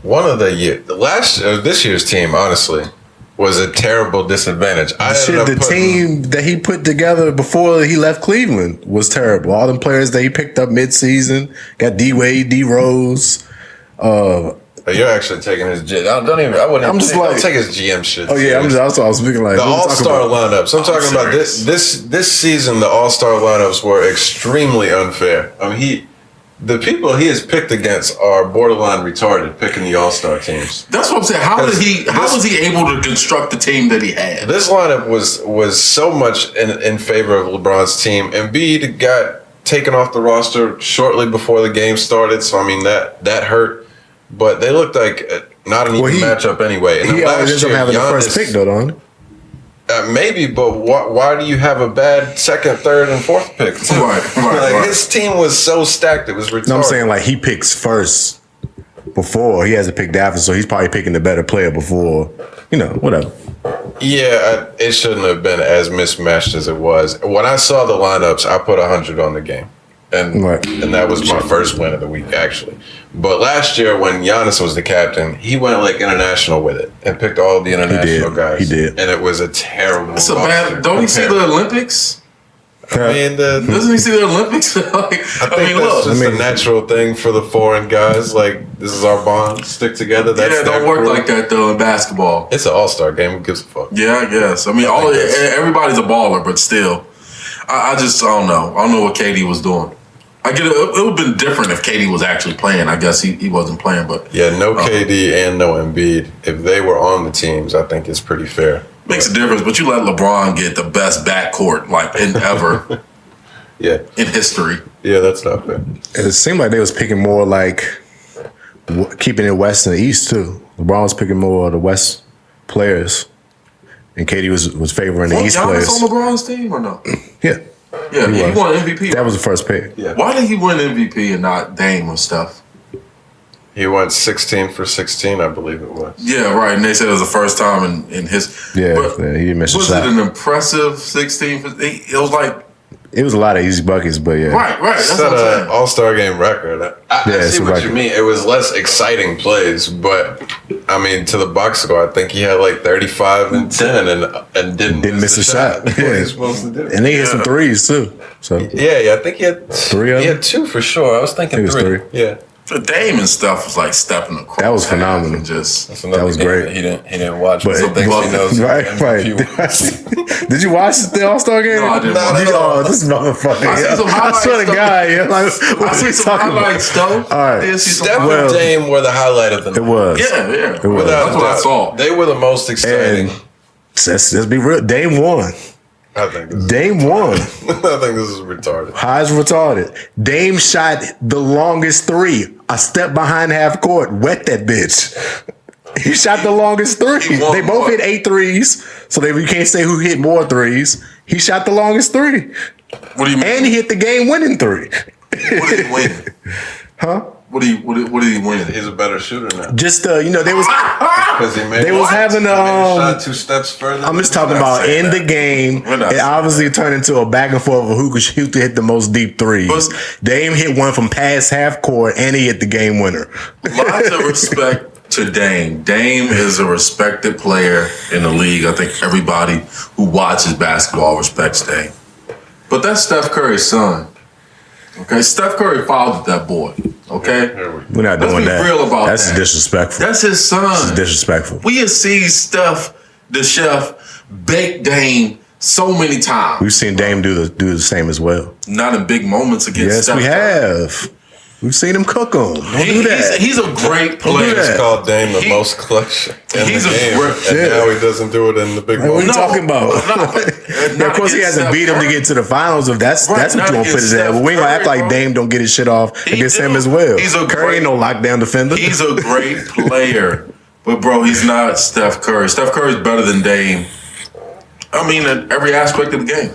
one of this year's team, honestly, was a terrible disadvantage. The team that he put together before he left Cleveland was terrible. All them players that he picked up mid-season, got D-Wade, D-Rose. You're actually taking his GM. Don't take his GM shit. Oh yeah, I was speaking like the All-Star lineups. I'm talking about this season. The All-Star lineups were extremely unfair. I mean, the people he has picked against are borderline retarded picking the All-Star teams. That's what I'm saying. How was he able to construct the team that he had? This lineup was so much in favor of LeBron's team. Embiid got taken off the roster shortly before the game started, so I mean that hurt. But they looked like not an even matchup anyway. And he always ends up having the first pick though, don't he? Maybe, but why do you have a bad second, third, and fourth pick? Right. His team was so stacked, it was retarded. No, I'm saying like he picks first before he has a pick after, so he's probably picking the better player before, whatever. Yeah, it shouldn't have been as mismatched as it was. When I saw the lineups, I put 100 on the game. And that was my first win of the week, actually. But last year, when Giannis was the captain, he went like international with it and picked all the international guys. He did. And it was a terrible. It's a bad. Don't you see the Olympics? I mean, doesn't he see the Olympics? I think that's just a natural thing for the foreign guys. Like, this is our bond. Stick together. It don't work like that, though, in basketball. It's an all-star game. Who gives a fuck? Yeah, I guess. I mean, everybody's a baller, but still. I don't know. I don't know what KD was doing. I get it. It would have been different if KD was actually playing. I guess he wasn't playing, but no KD and no Embiid. If they were on the teams, I think it's pretty fair. Makes a difference, but you let LeBron get the best backcourt in ever, in history. Yeah, that's not fair. It seemed like they was picking more like keeping it West and East too. LeBron was picking more of the West players, and KD was favoring the East players. Was Giannis on LeBron's team or no? Yeah. Yeah, he won MVP. That was the first pick. Yeah. Why did he win MVP and not Dame and stuff? He went 16 for 16, I believe it was. Yeah, right. And they said it was the first time in his. Yeah, he didn't miss a shot. Was it an impressive 16? It was like. It was a lot of easy buckets, but yeah. Right. That's what I'm saying. All-Star game record. I see what you mean. It was less exciting plays, but I mean, to the box score, I think he had like 35 and 10 and didn't miss a shot. What he was supposed to do. And he hit some threes too. So yeah, I think he had 3 of them. He had 2 for sure. I was thinking 3. Yeah. Dame and stuff was like stepping across. That was phenomenal. And just that was great. He didn't watch, but some things he knows. Right. Did you watch the All-Star game? No, I didn't watch it. Oh, this motherfucker! I swear to God, I see some highlights though. All right, Steph and Dame were the highlight of the night. It was. Yeah. It was. That's what I saw. They were the most exciting. And let's be real. Dame won. I think this Dame won. I think this is retarded. How's retarded? Dame shot the longest three. A step behind half court. Wet that bitch. He shot the longest three. They both hit 8 threes. So you can't say who hit more threes. He shot the longest three. What do you mean? And he hit the game-winning three. What did he win? Huh? What did he win? He's a better shooter now. Just they was Because they was having shot 2 steps further. I'm just talking about in the game. It obviously turned into a back and forth of who could shoot to hit the most deep threes. Dame hit one from past half court, and he hit the game winner. Lots of respect to Dame. Dame is a respected player in the league. I think everybody who watches basketball respects Dame. But that's Steph Curry's son. Okay, Steph Curry fathered that boy. Okay, we're not doing that. Let's be real about that. That's disrespectful. That's his son. This is disrespectful. We have seen Steph, the chef, bake Dame so many times. We've seen Dame do the same as well. Not in big moments against Steph. Yes, we have. We've seen him cook them. Don't do that. He's a great player. He's called Dame the most clutch in the game. And now he doesn't do it in the big What are you talking about? Of course, he hasn't beat him to get to the finals. If that's what you want to put it at. But we ain't gonna act like Dame don't get his shit off against him as well. Curry ain't no lockdown defender. He's a great player, but bro, he's not Steph Curry. Steph Curry's better than Dame. I mean, in every aspect of the game.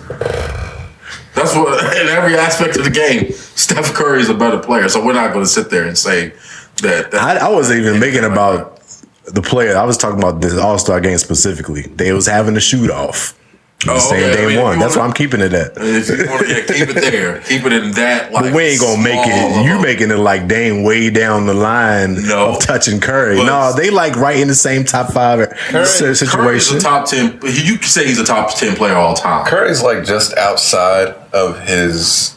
That's what, in every aspect of the game, Steph Curry is a better player. So we're not going to sit there and say that. I wasn't even making about the player. I was talking about this All-Star game specifically. They was having a shoot off. Saying Dame won. That's why I'm keeping it at. If you want to keep it there, keep it in that. Like, but we ain't gonna make it. You making it like Dame way down the line of touching Curry. No, they like right in the same top 5 situation. Curry's a top 10. You could say he's a top 10 player all time. Curry's like just outside of his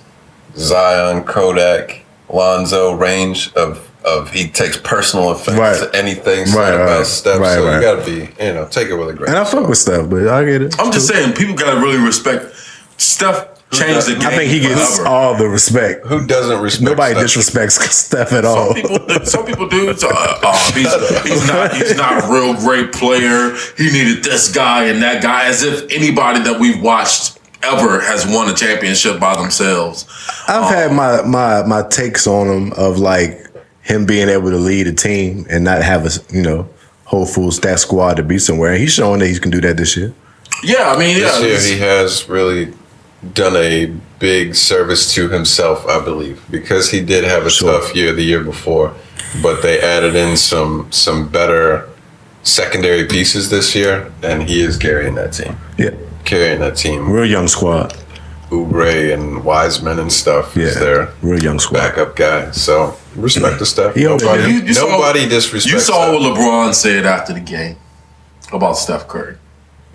Zion, Kodak, Lonzo range of he takes personal offense to anything said about Steph. So you gotta be, take it with a grain. And I fuck with Steph, but I get it. I'm just saying, people gotta really respect Steph. Changed the game. I think he gets all the respect. Who doesn't respect? Nobody disrespects Steph at all. Some people do. He's not a real great player. He needed this guy and that guy, as if anybody that we've watched ever has won a championship by themselves. I've had my takes on him of like him being able to lead a team and not have a whole full stat squad to be somewhere. And he's showing that he can do that this year. Yeah, I mean, this year he has really done a big service to himself, I believe, because he did have a tough year the year before, but they added in some better secondary pieces this year, and he is carrying that team. Yeah, carrying that team. Real young squad. Oubre and Wiseman and stuff is their real young squad backup guy. So respect the Steph. Nobody disrespects. You saw what LeBron said after the game about Steph Curry.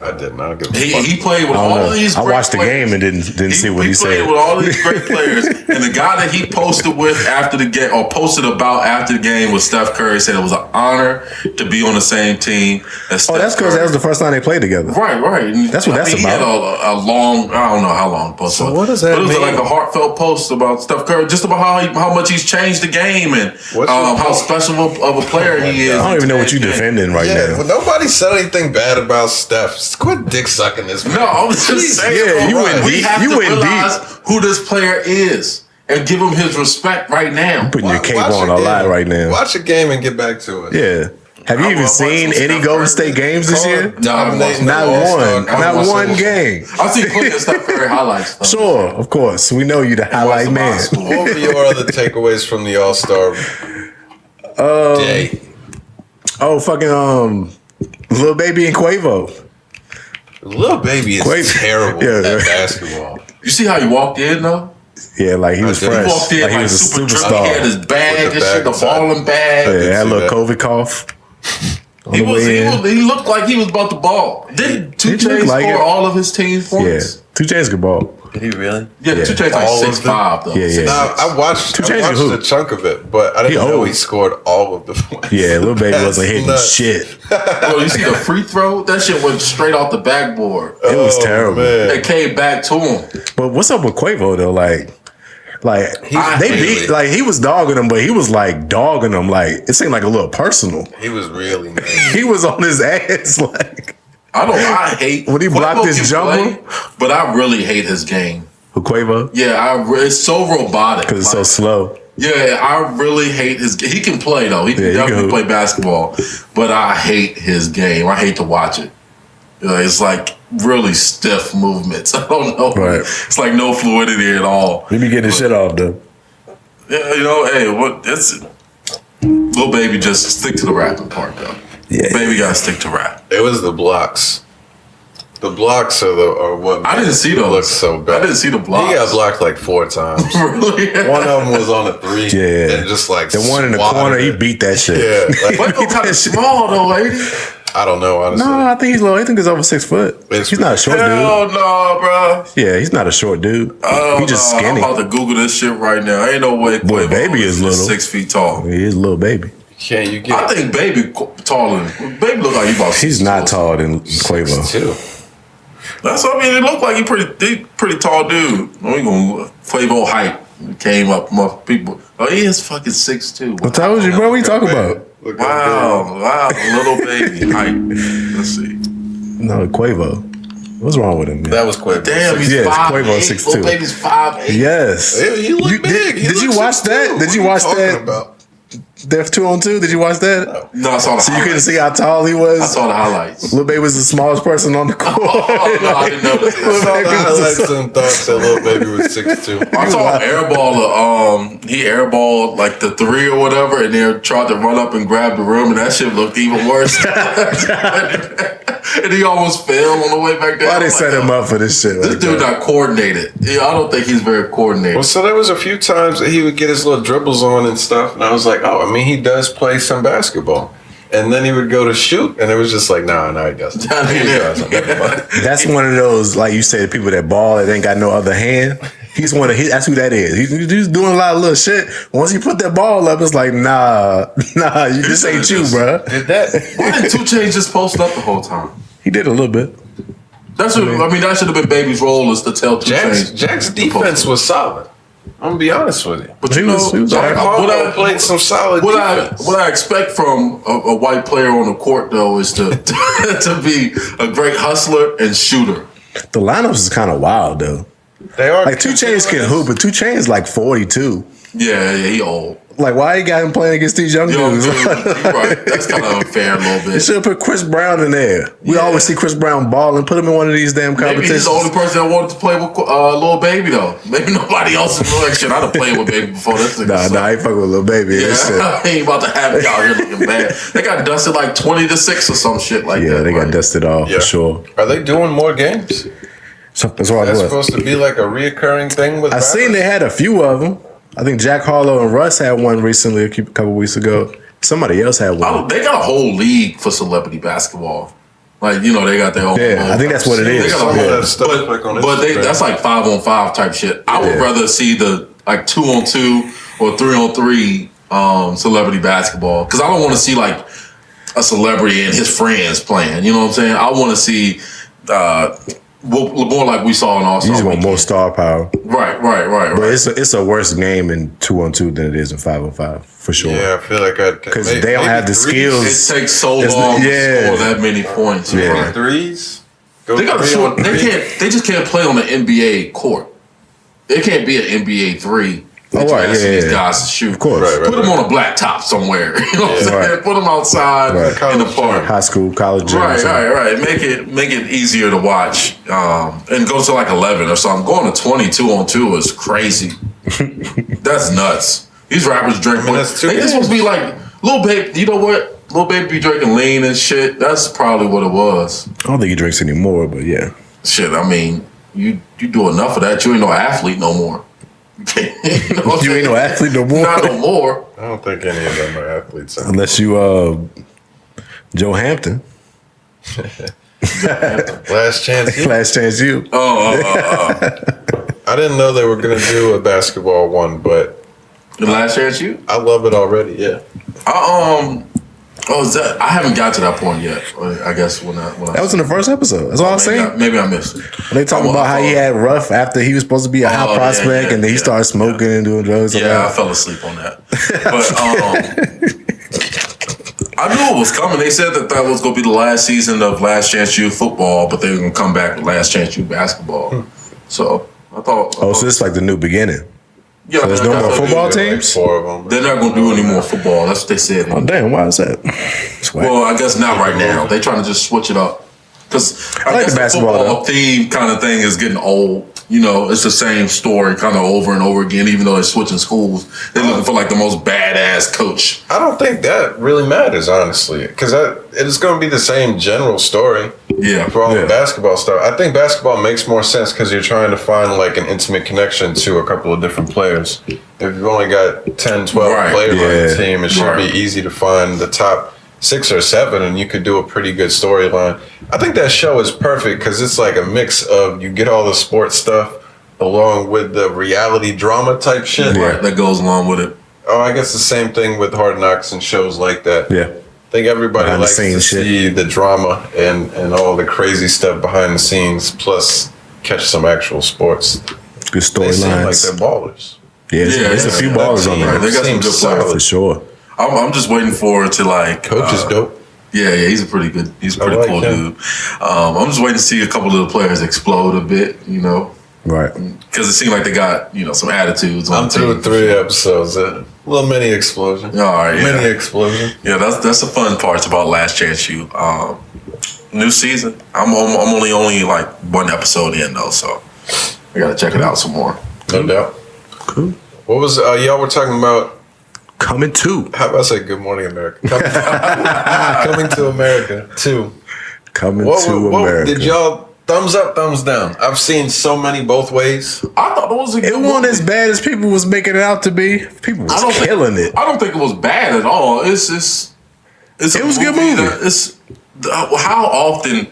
I didn't. I don't give a fuck. He played with all of these. I watched the game and didn't see what he said. He played with all these great players, and the guy that he posted with after the game, or posted about after the game, was Steph Curry. Said it was an honor to be on the same team as Steph that's because that was the first time they played together. Right. That's what that's about. He had a long, I don't know how long the post was. What does that mean? But it was like a heartfelt post about Steph Curry, just about how much he's changed the game and how special of a player he is. I don't even know what you're defending right now. Well, nobody said anything bad about Steph. Quit dick sucking this man. No, I'm just saying. Yeah, you went deep. We have to realize who this player is and give him his respect right now. You're putting your cape on a lot right now. Watch a game and get back to it. Yeah. Have you even seen any Golden State games this year? Not one game. I've seen plenty of Steph Curry highlights. Sure, of course. We know you the highlight man. What were your other takeaways from the All-Star day? Oh, fucking Lil Baby and Quavo. Lil Baby is terrible at basketball. You see how he walked in though? Yeah, like he was fresh. He walked in like he was a superstar. He had his bag and shit, the balling bag. Yeah, had a little COVID cough. He looked like he was about to ball. Didn't 2 Chainz score all of his team's points? Yeah. 2 Chainz could ball. Did he really? Yeah, 2 Chainz like All of 6'5" though. Yeah. No, I watched a chunk of it, but I didn't know he scored all of the points. Yeah, Lil Baby wasn't hitting shit. Bro, you see the free throw? That shit went straight off the backboard. It was terrible. Man. It came back to him. But what's up with Quavo though? Like he was dogging him, but he was like dogging him. Like it seemed like a little personal. He was really mad. He was on his ass. Like I hate when he blocked his jumper. But I really hate his game. Who, Quavo? Yeah, it's so robotic. Because it's so slow. Yeah, I really hate his game. He can play though. He can definitely play basketball. But I hate his game. I hate to watch it. It's like really stiff movements. I don't know. Right. It's like no fluidity at all. He be getting his shit off though. Yeah, hey, it's Lil Baby, just stick to the rapping part though. Yeah. Baby gotta stick to rap. It was the blocks. The blocks are what I didn't see those. Look so bad. I didn't see the blocks. He got blocked like 4 times. Really? One of them was on a 3. Yeah. And just like the one in the corner, he beat that shit. Yeah. Like, Quavo kind of small though, lady. I don't know, honestly. No, I think he's low. I think he's over 6 foot. He's not a short dude. Hell no, bro. Yeah, he's not a short dude. He's just skinny. I'm about to Google this shit right now. Ain't no way. Boy, Baby is little. 6 feet tall. He is a little baby. Can't you get? I think Baby taller than Baby. Look like he about. He's not taller than Quavo. 6'2". That's what I mean. It looked like he pretty tall dude. We gonna Quavo height came up from people. Oh, he is fucking 6'2". I told you, bro. What you talking about? Wow, Little Baby height. Let's see. No, Quavo. What's wrong with him? Man? That was Quavo. Damn, he's Yes, 5'8". Quavo 6'2". Little Baby's 5'8". Yes. He looked big. Did you watch that? Did you watch that? About? Def 2-on-2. Did you watch that? No, I saw the So you highlights. couldn't see how tall he was. I saw the highlights. Lil Baby was the smallest person on the court. Oh, no, I didn't know Lil that. Baby I was like the- some thoughts that Lil Baby was 6'2". I saw him airball. He airballed like the 3 or whatever, and then tried to run up and grab the rim, and that shit looked even worse. And he almost fell on the way back there. Why they set him up for this shit? This like dude that? not coordinated. Yeah, I don't think he's very coordinated. Well, so there was a few times that he would get his little dribbles on and stuff, and I was like, oh, I mean, he does play some basketball. And then he would go to shoot, and it was just like, no, he doesn't. He doesn't. Never mind. That's one of those, like you say, the people that ball that ain't got no other hand. That's who that is. He's doing a lot of little shit. Once you put that ball up, it's like, nah, this ain't you, bro. Did that? Why didn't 2 Chainz just post up the whole time? He did a little bit. That should have been Baby's role, is to tell 2 Chainz. Jack's defense was solid. I'm gonna be honest with you. But He you know, was Jack alright. Harlow played some solid defense. What I expect from a white player on the court, though, is to to be a great hustler and shooter. The lineups is kind of wild, though. They are Like 2 Chainz can hoop, but 2 Chainz like 42. Yeah, he old. Like, why you got him playing against these young Yo, dudes? dude, you're right. That's kind of unfair a little They bit. should have put Chris Brown in there. We Yeah. always see Chris Brown ball and put him in one of these damn Maybe competitions. he's the only person that wanted to play with Lil Baby, though. Maybe nobody else is like, shit, I'd have played with Baby before. This nigga Nah, suck. I ain't fucking with Lil Baby. Yeah, This shit. he ain't about to have it out here looking bad. They got dusted like 20-6 or some shit like that. Yeah, they got right? dusted off Yeah. for sure. Are they doing more games? So, that's why That's what? supposed to be like a reoccurring thing with I seen they had a few of them. I think Jack Harlow and Russ had one recently a couple weeks ago. Somebody else had one. They got a whole league for celebrity basketball. Like, you know, they got their own. Yeah, I think that's what it They is. got a Some of whole- that stuff like on but Instagram. that's like 5-on-5 type shit. I would Yeah. rather see the like 2-on-2 or 3-on-3 celebrity basketball, because I don't want to see like a celebrity and his friends playing. You know what I'm saying? I want to see more like we saw in All You just Star. want more star power. Right. But it's a worse game in 2-on-2 than it is in 5-on-5 for sure. Yeah, I feel like Because they don't have the skills. It takes so It's- long yeah. to score that many points. Yeah. Right. threes. Go They got a 3 short. on They 3. can't. They just can't play on the NBA court. It can't be an NBA 3. Oh, right, Asking yeah, these yeah. guys to shoot. Of course. Right. Put them on a black top somewhere. You know what I'm saying? Right. Put them outside Right. in the park. High school, college gym. or Right. something. Make it easier to watch. And go to like 11 or something. Going to 22-on-2 is crazy. That's nuts. These rappers drink. I mean, that's 2 They just supposed to be like Lil Baby. You know what? Lil Baby be drinking lean and shit. That's probably what it was. I don't think he drinks anymore, but yeah. Shit, I mean, you do enough of that, you ain't no athlete no more. You know what I'm You ain't no saying? athlete no more. Not no more. I don't think any of them are athletes. Unless you Joe Hampton. Last Chance U. Last Chance U. I didn't know they were gonna do a basketball one, but The Last Chance U. I love it already. Yeah. Is that? I haven't got to that point yet. I guess when I That was in the first episode. That's all I'm saying. Maybe I missed it. They talking about how he had rough after he was supposed to be a high prospect, and then he started smoking and doing drugs. Yeah, I fell asleep on that. But I knew it was coming. They said that was going to be the last season of Last Chance U football, but they were going to come back with Last Chance U basketball. So I thought. Oh, so this is like the new beginning. Yeah, so there's no more football teams? Like 4 of them. They're not going to do any more football. That's what they said. Oh, damn. Why is that? Well, I guess not right now. They're trying to just switch it up. Because I like guess the basketball football theme kind of thing is getting old. You know, it's the same story kind of over and over again, even though they're switching schools. They're looking for like the most badass coach. I don't think that really matters, honestly, because it's going to be the same general story. Yeah. For all the basketball stuff. I think basketball makes more sense because you're trying to find like an intimate connection to a couple of different players. If you've only got 10, 12 players on the team, it should be easy to find the top 6 or 7 and you could do a pretty good storyline. I think that show is perfect because it's like a mix of you get all the sports stuff along with the reality drama type shit. Right, that goes along with it. Oh, I guess the same thing with Hard Knocks and shows like that. Yeah. I think everybody likes to see the drama and all the crazy stuff behind the scenes, plus catch some actual sports. Good storylines. They seem like they're ballers. Yeah, there's a few ballers on there. They got some good players. For sure. I'm just waiting for it to like. Coach is dope. Yeah, he's a pretty good. He's a pretty cool dude. I'm just waiting to see a couple of the players explode a bit. You know. Right. Because it seemed like they got, some attitudes on I'm through 3 episodes. A little mini explosion. All right, Mini explosion. Yeah, that's the fun parts about Last Chance U. New season. I'm only like 1 episode in though, so I gotta check it out some more. No doubt. Cool. What was y'all were talking about? Coming to. How about I say Good Morning America? Coming to America 2. Coming to America. Did y'all thumbs up, thumbs down? I've seen so many both ways. I thought it was a good movie. Wasn't as bad as people was making it out to be. People was killing it. I don't think it was bad at all. It was a good movie. How often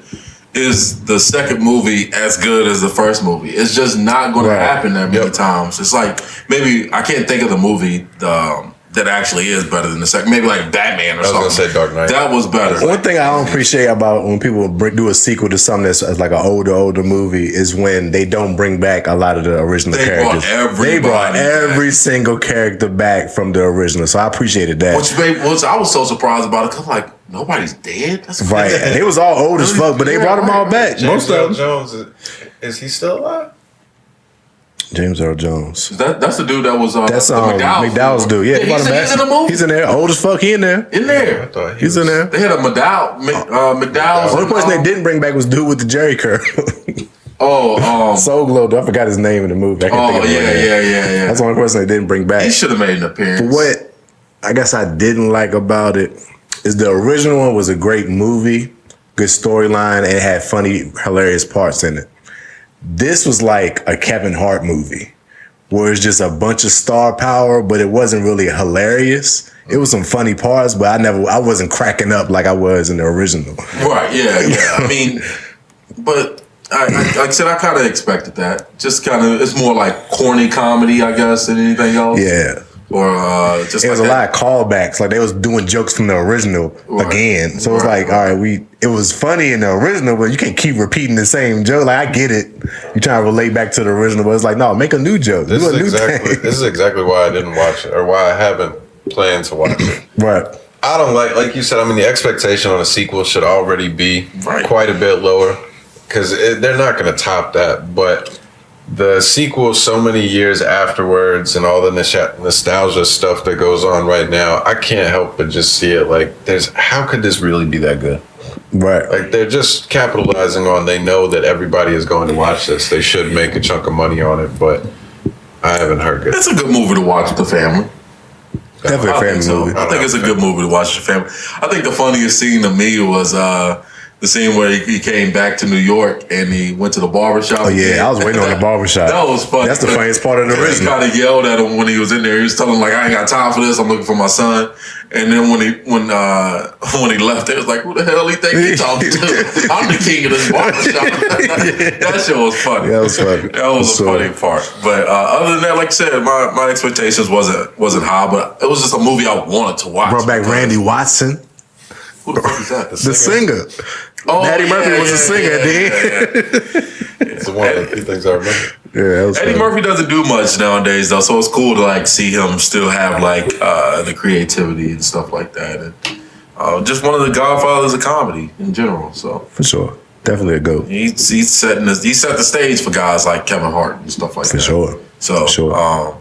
is the second movie as good as the first movie? It's just not going to happen that many times. It's like maybe I can't think of the movie that actually is better than the second. Maybe like Batman or something. I was going to say Dark Knight. That was better. One thing I don't appreciate about when people do a sequel to something that's like an older movie is when they don't bring back a lot of the original characters. They brought every single character back from the original. So I appreciated that. Which I was so surprised about it because I'm like, nobody's dead? That's right. And they was all old as fuck, but they brought them all back. James Earl Jones, is he still alive? James Earl Jones. That's the dude that was that's McDowell's dude. Yeah, he's in the movie. He's in there. Old as fuck. He in there. He's in there. They had a McDowell's. The only person they didn't bring back was dude with the Jerry curl. Soul Glow. I forgot his name in the movie. I can't think of yeah. That's the only person they didn't bring back. He should have made an appearance. But what I guess I didn't like about it is the original one was a great movie, good storyline, and it had funny, hilarious parts in it. This was like a Kevin Hart movie, where it's just a bunch of star power, but it wasn't really hilarious. It was some funny parts, but I wasn't cracking up like I was in the original. Right? Yeah. I mean, but like I said, I kind of expected that. Just kind of, it's more like corny comedy, I guess, than anything else. Yeah. Or just it was a lot of callbacks. Like they was doing jokes from the original again. So it's like, all right, it was funny in the original, but you can't keep repeating the same joke. Like I get it. You trying to relate back to the original, but it's like, no, make a new joke. This is exactly why I didn't watch it, or why I haven't planned to watch it. Right. I don't like you said. I mean, the expectation on a sequel should already be quite a bit lower because they're not going to top that, but. The sequel so many years afterwards and all the nostalgia stuff that goes on right now, I can't help but just see it like how could this really be that good? Right. Like they're just capitalizing on, they know that everybody is going to watch this. They should make a chunk of money on it, but I haven't heard it. It's a good movie to watch with the family. Definitely a family movie. I think it's a good movie to watch with the family. I think the funniest scene to me was The scene where he came back to New York and he went to the barbershop. Oh yeah, I was waiting on the barbershop. That was funny. That's the funniest part of the He original. kind of yelled at him when he was in there. He was telling him like, "I ain't got time for this. I'm looking for my son." And then when he left, it was like, "Who the hell he think he talking to? I'm the king of this barbershop." That shit was funny. That was funny. That was a funny part. But other than that, like I said, my expectations wasn't high, but it was just a movie I wanted to watch. Brought back Randy Watson, Who the fuck is that? the singer. Oh, Eddie Murphy was a singer at the end. It's one of the few things I remember. Yeah, that was Eddie funny. Murphy doesn't do much nowadays though, so it's cool to like see him still have like the creativity and stuff like that, and just one of the godfathers of comedy in general. So For sure. Definitely a GOAT. he set the stage for guys like Kevin Hart and stuff like For that. sure. So For sure. I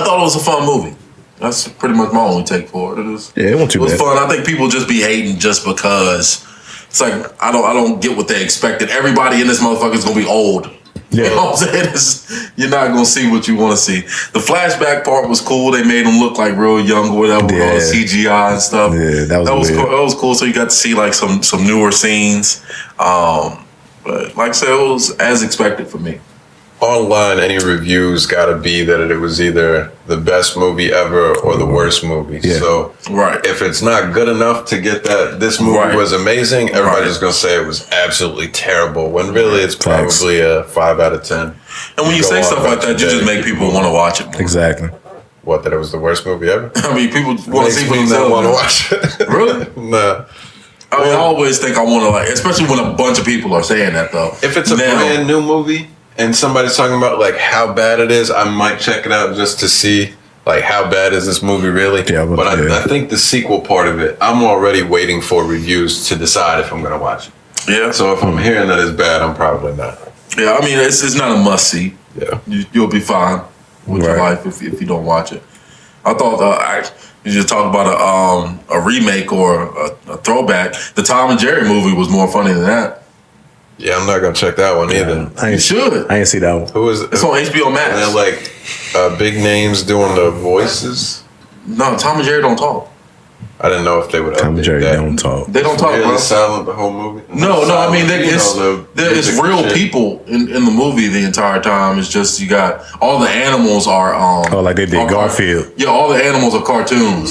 thought it was a fun movie. That's pretty much my only take for it. It was it wasn't too bad. fun. I think people just be hating just because it's like I don't get what they expected. Everybody in this motherfucker is gonna be old. Yeah. You know what I'm saying? You're not gonna see what you want to see. The flashback part was cool. They made him look like real young or whatever with all the CGI and stuff. Yeah, that was weird. cool. That was cool. So you got to see like some newer scenes. But like I said, it was as expected for me. Online, any reviews got to be that it was either the best movie ever or the worst movie. Yeah. So Right. if it's not good enough to get that this movie Right. was amazing, everybody's Right. going to say it was absolutely terrible, when really it's Facts. probably a 5 out of 10. And when you Go say on stuff like about that, you your just day. make people want to watch it more. Exactly. What, that it was the worst movie ever? I mean, people want to Makes see for me not themselves. want to watch it. Really? Nah. I mean, I always think I want to like, especially when a bunch of people are saying that though. If it's a Now- brand new movie and somebody's talking about like how bad it is, I might check it out just to see like how bad is this movie really. Yeah, but yeah. I think the sequel part of it, I'm already waiting for reviews to decide if I'm going to watch it. Yeah. So if I'm hearing that it's bad, I'm probably not. Yeah, I mean, it's not a must see. Yeah. You'll be fine with your Right. life if you don't watch it. I thought you just talk about a remake or a throwback. The Tom and Jerry movie was more funny than that. Yeah, I'm not going to check that one either. I You ain't, should. I ain't see that one. Who is it? It's on HBO And they're Max. like big names doing the voices. No, Tom and Jerry don't talk. I didn't know if they would Tom and update Jerry that. don't talk. They don't talk, Really bro. silent the whole movie? No, I mean, Silent, it's music real and shit. people in the movie the entire time. It's just you got all the animals are Oh, like they did are- Garfield. Yeah, all the animals are cartoons.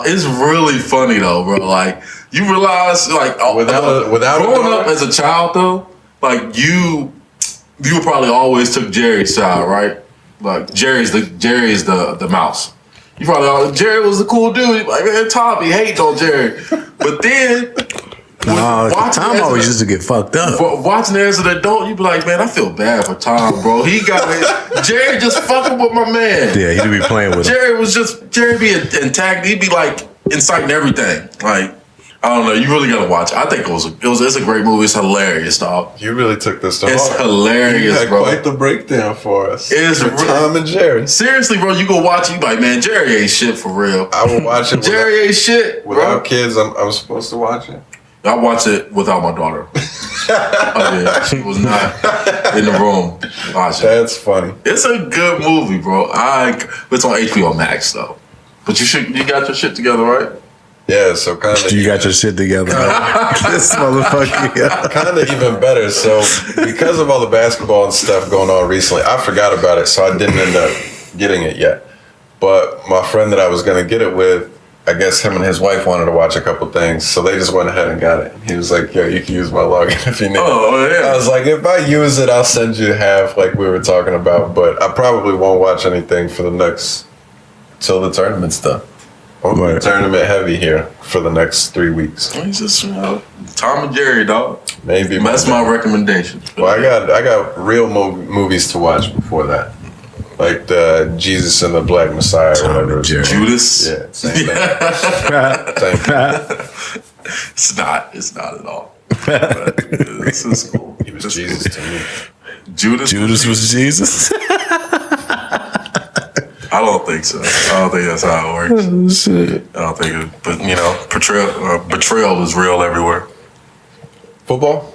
It's really funny though, bro. Like you realize, like Without a growing up dog? as a child though, like you probably always took Jerry's side, right? Like Jerry's the mouse. You probably always, Jerry was the cool dude. You're like, man, Tommy hate on Jerry, but then. No, watching Tom as always an- used to get fucked up. Watching it as an adult, you be like, man, I feel bad for Tom, bro. He got Jerry just fucking with my man. Yeah, he'd be playing with him. Jerry be intact. He'd be like inciting everything. Like I don't know. You really gotta watch it. I think it's a great movie. It's hilarious, dog. You really took this to It's heart. hilarious, You had bro. quite the breakdown for us. It's for really- Tom and Jerry. Seriously, bro. You go watch it. You be like, man, Jerry ain't shit for real. I will watch it Jerry ain't shit, bro. without kids. I'm supposed to watch it. I watched it without my daughter. Oh yeah, she was not in the room watching. That's funny. It's a good movie, bro. It's on HBO Max though. But you got your shit together, right? Yeah, so kind of. You got your shit together. This motherfucker. Yeah. Kind of even better. So because of all the basketball and stuff going on recently, I forgot about it, so I didn't end up getting it yet. But my friend that I was gonna get it with, I guess him and his wife wanted to watch a couple things, so they just went ahead and got it. He was like, "Yo, you can use my login if you need." Oh, yeah. I was like, "If I use it, I'll send you half, like we were talking about." But I probably won't watch anything for the next till the tournament's done. I'm Right. tournament heavy here for the next 3 weeks. It's just Tom and Jerry, dog. Maybe That's my recommendation. Well, I got real movies to watch before that, like the Jesus and the Black Messiah, or Tom whatever. and Jerry. Judas. Yeah, same thing. Same thing. It's not at all. But this is cool. He was Jesus to me. Judas was Jesus. I don't think so. I don't think that's how it works. Oh, shit. I don't think it. But you know, betrayal is real everywhere. Football,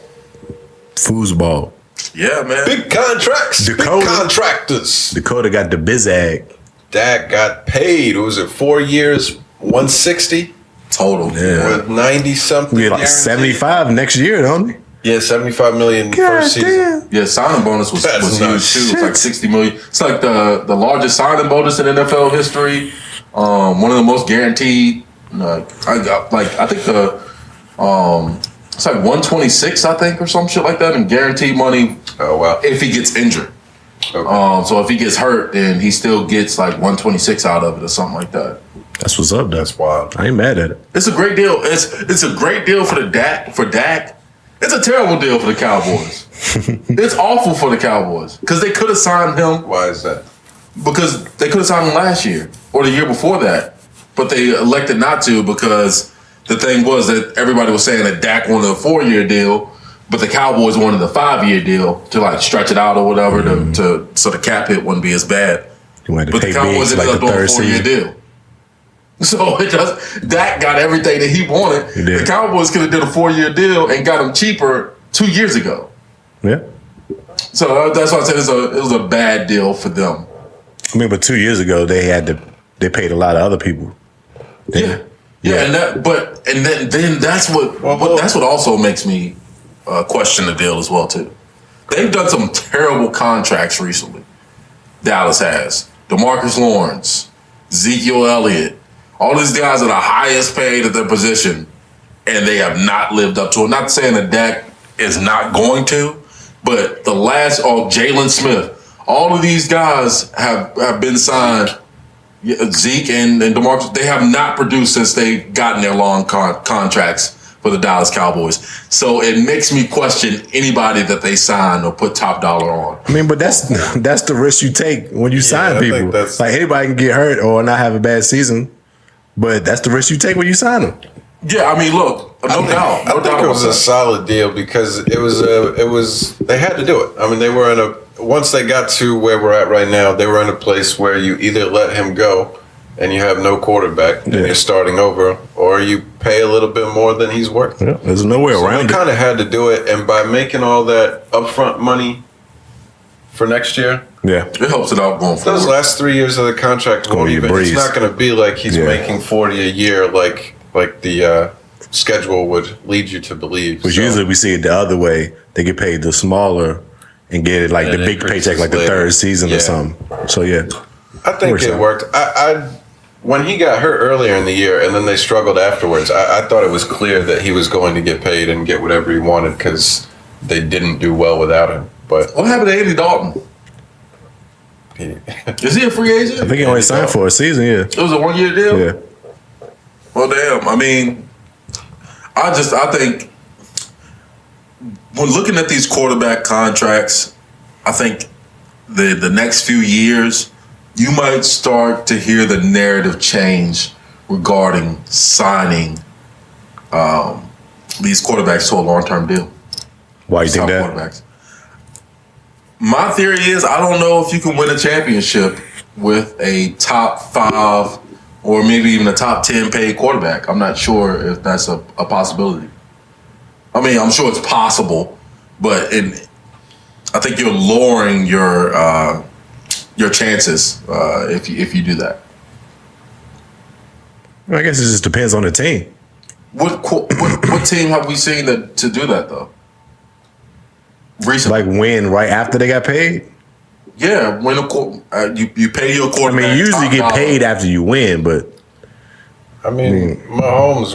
Foosball. Yeah, man. big contracts, Dakota. big contractors. Dakota got the bizag. Dak got paid. What was it? 4 years, 160. total. Yeah. With 90 something. We get like 75 next year, don't we? Yeah, 75 million first season. Yeah, signing bonus was That's huge nuts. too. It's like 60 million. It's like the largest signing bonus in NFL history. One of the most guaranteed. I think it's like 126, I think, or some shit like that, in guaranteed money. Oh wow! If he gets injured. Okay. So if he gets hurt, then he still gets like 126 out of it or something like that. That's what's up. That's wild. I ain't mad at it. It's a great deal. It's a great deal for Dak. It's a terrible deal for the Cowboys. It's awful for the Cowboys because they could have signed him. Why is that? Because they could have signed him last year or the year before that, but they elected not to because the thing was that everybody was saying that Dak wanted a 4-year deal, but the Cowboys wanted a 5-year deal to like stretch it out or whatever to so the cap hit wouldn't be as bad. But the Cowboys ended up doing a 4-year deal. So Dak got everything that he wanted. He did. The Cowboys could have did a 4-year deal and got him cheaper 2 years ago. Yeah. So that's why I said it was a bad deal for them. I mean, but 2 years ago they paid a lot of other people. Yeah. And then that's what also makes me question the deal as well too. They've done some terrible contracts recently. Dallas has DeMarcus Lawrence, Ezekiel Elliott, all these guys are the highest paid at their position, and they have not lived up to it. Not saying that Dak is not going to, but Jalen Smith, all of these guys have been signed. Zeke and DeMarcus, they have not produced since they've gotten their long contracts for the Dallas Cowboys. So it makes me question anybody that they sign or put top dollar on. I mean, but that's the risk you take when you sign people. Like anybody can get hurt or not have a bad season, but that's the risk you take when you sign them. Yeah, I mean, look, no doubt. I think it was a solid deal because it was they had to do it. I mean, they were once they got to where we're at right now, they were in a place where you either let him go and you have no quarterback and you're starting over, or you pay a little bit more than he's worth. Yeah, there's no way around it. They kind of had to do it, and by making all that upfront money for next year, it helps it out going forward. Those last 3 years of the contract won't even. It's not going to be like he's making 40 a year, like the schedule would lead you to believe. But usually we see it the other way. They get paid the smaller and get it like the big paycheck, like the third season or something. So I think it worked. I when he got hurt earlier in the year and then they struggled afterwards, I thought it was clear that he was going to get paid and get whatever he wanted because they didn't do well without him. But what happened to Andy Dalton? Is he a free agent? I think he only signed for a season. Yeah, it was a 1-year deal. Yeah. Well, damn. I mean, I think when looking at these quarterback contracts, I think the next few years, you might start to hear the narrative change regarding signing these quarterbacks to a long-term deal. Why you think that? Quarterbacks. My theory is I don't know if you can win a championship with a top 5 or maybe even a top 10 paid quarterback. I'm not sure if that's a possibility. I mean, I'm sure it's possible, but I think you're lowering your chances if you do that. I guess it just depends on the team. What team have we seen to do that though? Recently, like win right after they got paid. Yeah, when you pay your quarterback. I mean, you usually get paid after you win, but I mean, Mahomes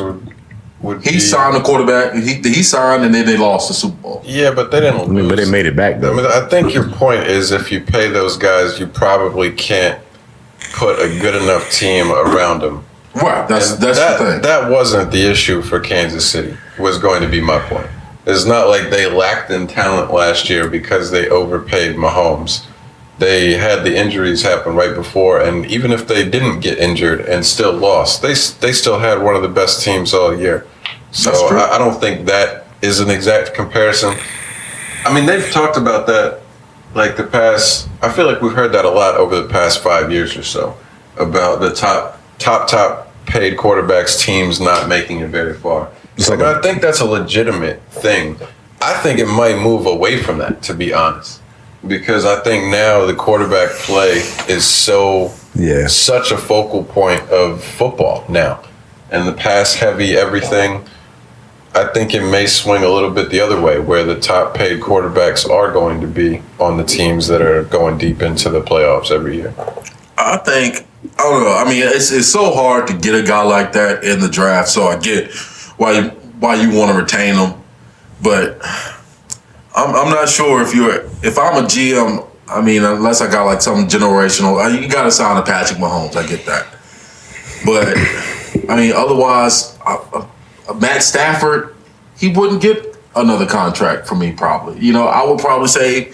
would. He signed a quarterback. He signed, and then they lost the Super Bowl. Yeah, but they didn't lose. But they made it back though. I mean, I think your point is if you pay those guys, you probably can't put a good enough team around them. Right. That's the thing. That wasn't the issue for Kansas City. Was going to be my point. It's not like they lacked in talent last year because they overpaid Mahomes. They had the injuries happen right before, and even if they didn't get injured and still lost, they still had one of the best teams all year. So I don't think that is an exact comparison. I mean, they've talked about that like the past. I feel like we've heard that a lot over the past 5 years or so about the top paid quarterbacks teams not making it very far. So I think that's a legitimate thing. I think it might move away from that, to be honest, because I think now the quarterback play is such a focal point of football now. and the pass heavy everything, I think it may swing a little bit the other way, where the top paid quarterbacks are going to be on the teams that are going deep into the playoffs every year. I don't know. I mean, it's so hard to get a guy like that in the draft. So I get why you want to retain him, but I'm not sure if I'm a GM. I mean, unless I got like some generational, you got to sign a Patrick Mahomes. I get that, but I mean, otherwise, Matt Stafford, he wouldn't get another contract from me probably. You know, I would probably say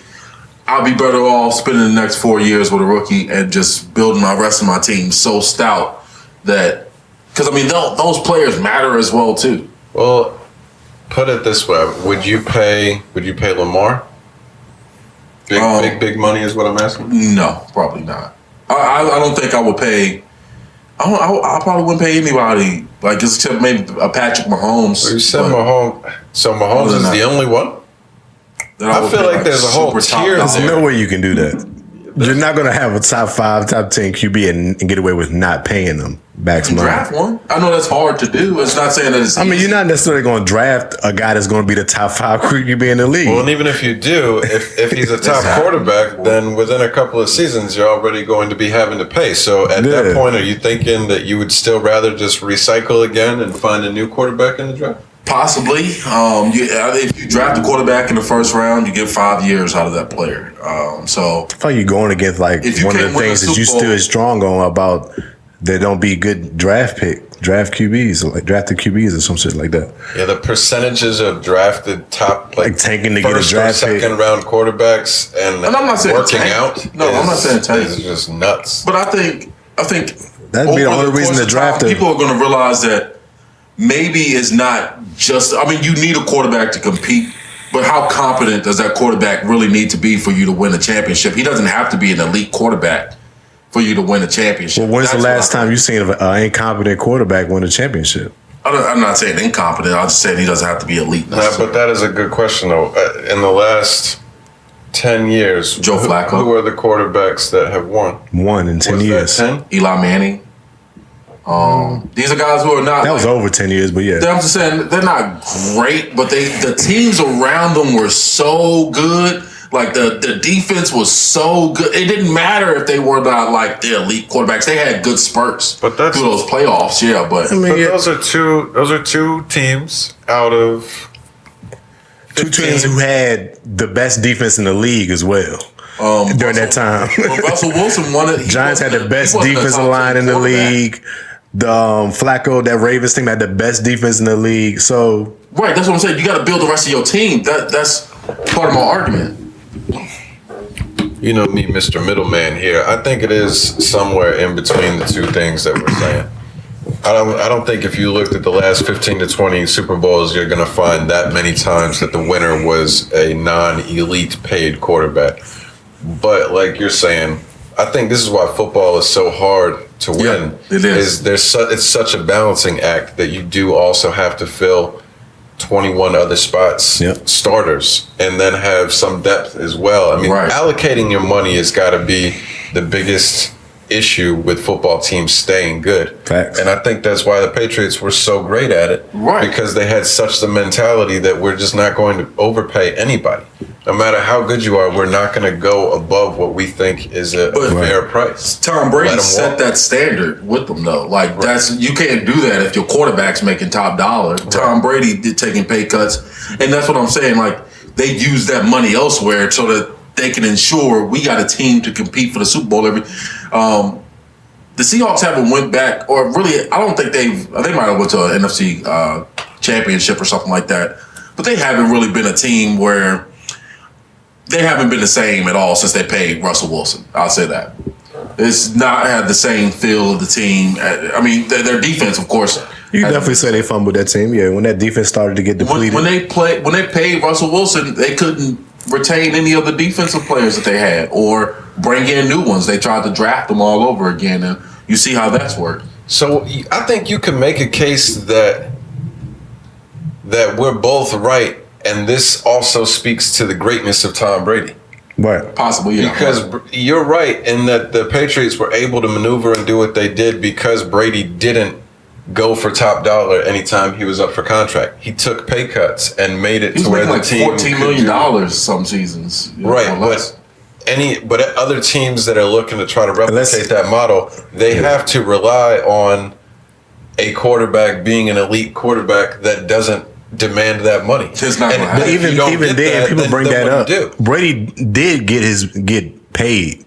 I'll be better off spending the next 4 years with a rookie and just building my rest of my team so stout that, because I mean, those players matter as well too. Well, put it this way: would you pay Lamar? Big money is what I'm asking. No, probably not. I don't think I would pay. I probably wouldn't pay anybody like except maybe a Patrick Mahomes. Well, you said Mahomes, so Mahomes is the only one. I feel like there's a whole tier. There's no way you can do that. You're not going to have a top 5, top 10 QB and get away with not paying them max money. Draft one. I know that's hard to do. It's not saying that it's I mean, you're not necessarily going to draft a guy that's going to be the top 5 QB in the league. Well, and even if you do, if he's a top quarterback, then within a couple of seasons, you're already going to be having to pay. So at that point, are you thinking that you would still rather just recycle again and find a new quarterback in the draft? Possibly. If you draft a quarterback in the first round, you get 5 years out of that player. So I thought you're going against like one of the things that you stood strong on about there don't be good draft QBs, like drafted QBs or some shit like that. Yeah, the percentages of drafted top like tanking to get a draft second round quarterbacks and I'm not saying working tank. out. No, I'm not saying tank. It's just nuts. But I think that'd be the only reason to draft him. People are going to realize that maybe it's not just. I mean, you need a quarterback to compete. But how competent does that quarterback really need to be for you to win a championship? He doesn't have to be an elite quarterback for you to win a championship. Well, when's the last time you seen an incompetent quarterback win a championship? I'm not saying incompetent. I'm just saying he doesn't have to be elite. But that is a good question, though. In the last 10 years, Joe Flacco. Who are the quarterbacks that have won? One in 10 years. 10? Eli Manning. These are guys who are not. That was over 10 years, but yeah. I'm just saying they're not great, but the teams around them were so good. Like the defense was so good. It didn't matter if they were not like the elite quarterbacks. They had good spurts through those playoffs. Yeah, but those are two teams out of 2 teams who had the best defense in the league as well. During that time, Russell Wilson won it. Giants had the best defensive line in the league. The Flacco, that Ravens team had the best defense in the league. So right, that's what I'm saying. You got to build the rest of your team. That's part of my argument. You know me, Mr. Middleman here. I think it is somewhere in between the two things that we're saying. I don't think if you looked at the last 15 to 20 Super Bowls, you're going to find that many times that the winner was a non-elite paid quarterback. But like you're saying, I think this is why football is so hard to win. Yeah, it is. It's such a balancing act that you do also have to fill 21 other spots, starters, and then have some depth as well. I mean, allocating your money has got to be the biggest issue with football teams staying good. Facts. And I think that's why the Patriots were so great at it. Right. Because they had such the mentality that we're just not going to overpay anybody. No matter how good you are, we're not going to go above what we think is a fair price. Tom Brady set that standard with them, though. Like you can't do that if your quarterback's making top dollar. Right. Tom Brady did taking pay cuts, and that's what I'm saying. Like they use that money elsewhere so that they can ensure we got a team to compete for the Super Bowl every. The Seahawks haven't went back, or really, I don't think they might have went to an NFC championship or something like that, but they haven't really been a team where. They haven't been the same at all since they paid Russell Wilson. I'll say that. It's not had the same feel of the team. I mean, their defense, of course. You can definitely say they fumbled that team. Yeah, when that defense started to get depleted. When they paid Russell Wilson, they couldn't retain any of the defensive players that they had or bring in new ones. They tried to draft them all over again, and you see how that's worked. So I think you can make a case that we're both right. And this also speaks to the greatness of Tom Brady. Right. Possibly, yeah. Because you're right in that the Patriots were able to maneuver and do what they did because Brady didn't go for top dollar anytime he was up for contract. He took pay cuts and made it He's to where making the like team $14 million some seasons. Right, or less. but other teams that are looking to try to replicate that model, they have to rely on a quarterback being an elite quarterback that doesn't demand that money. It's not gonna happen. Even then, people bring that up. Brady did get paid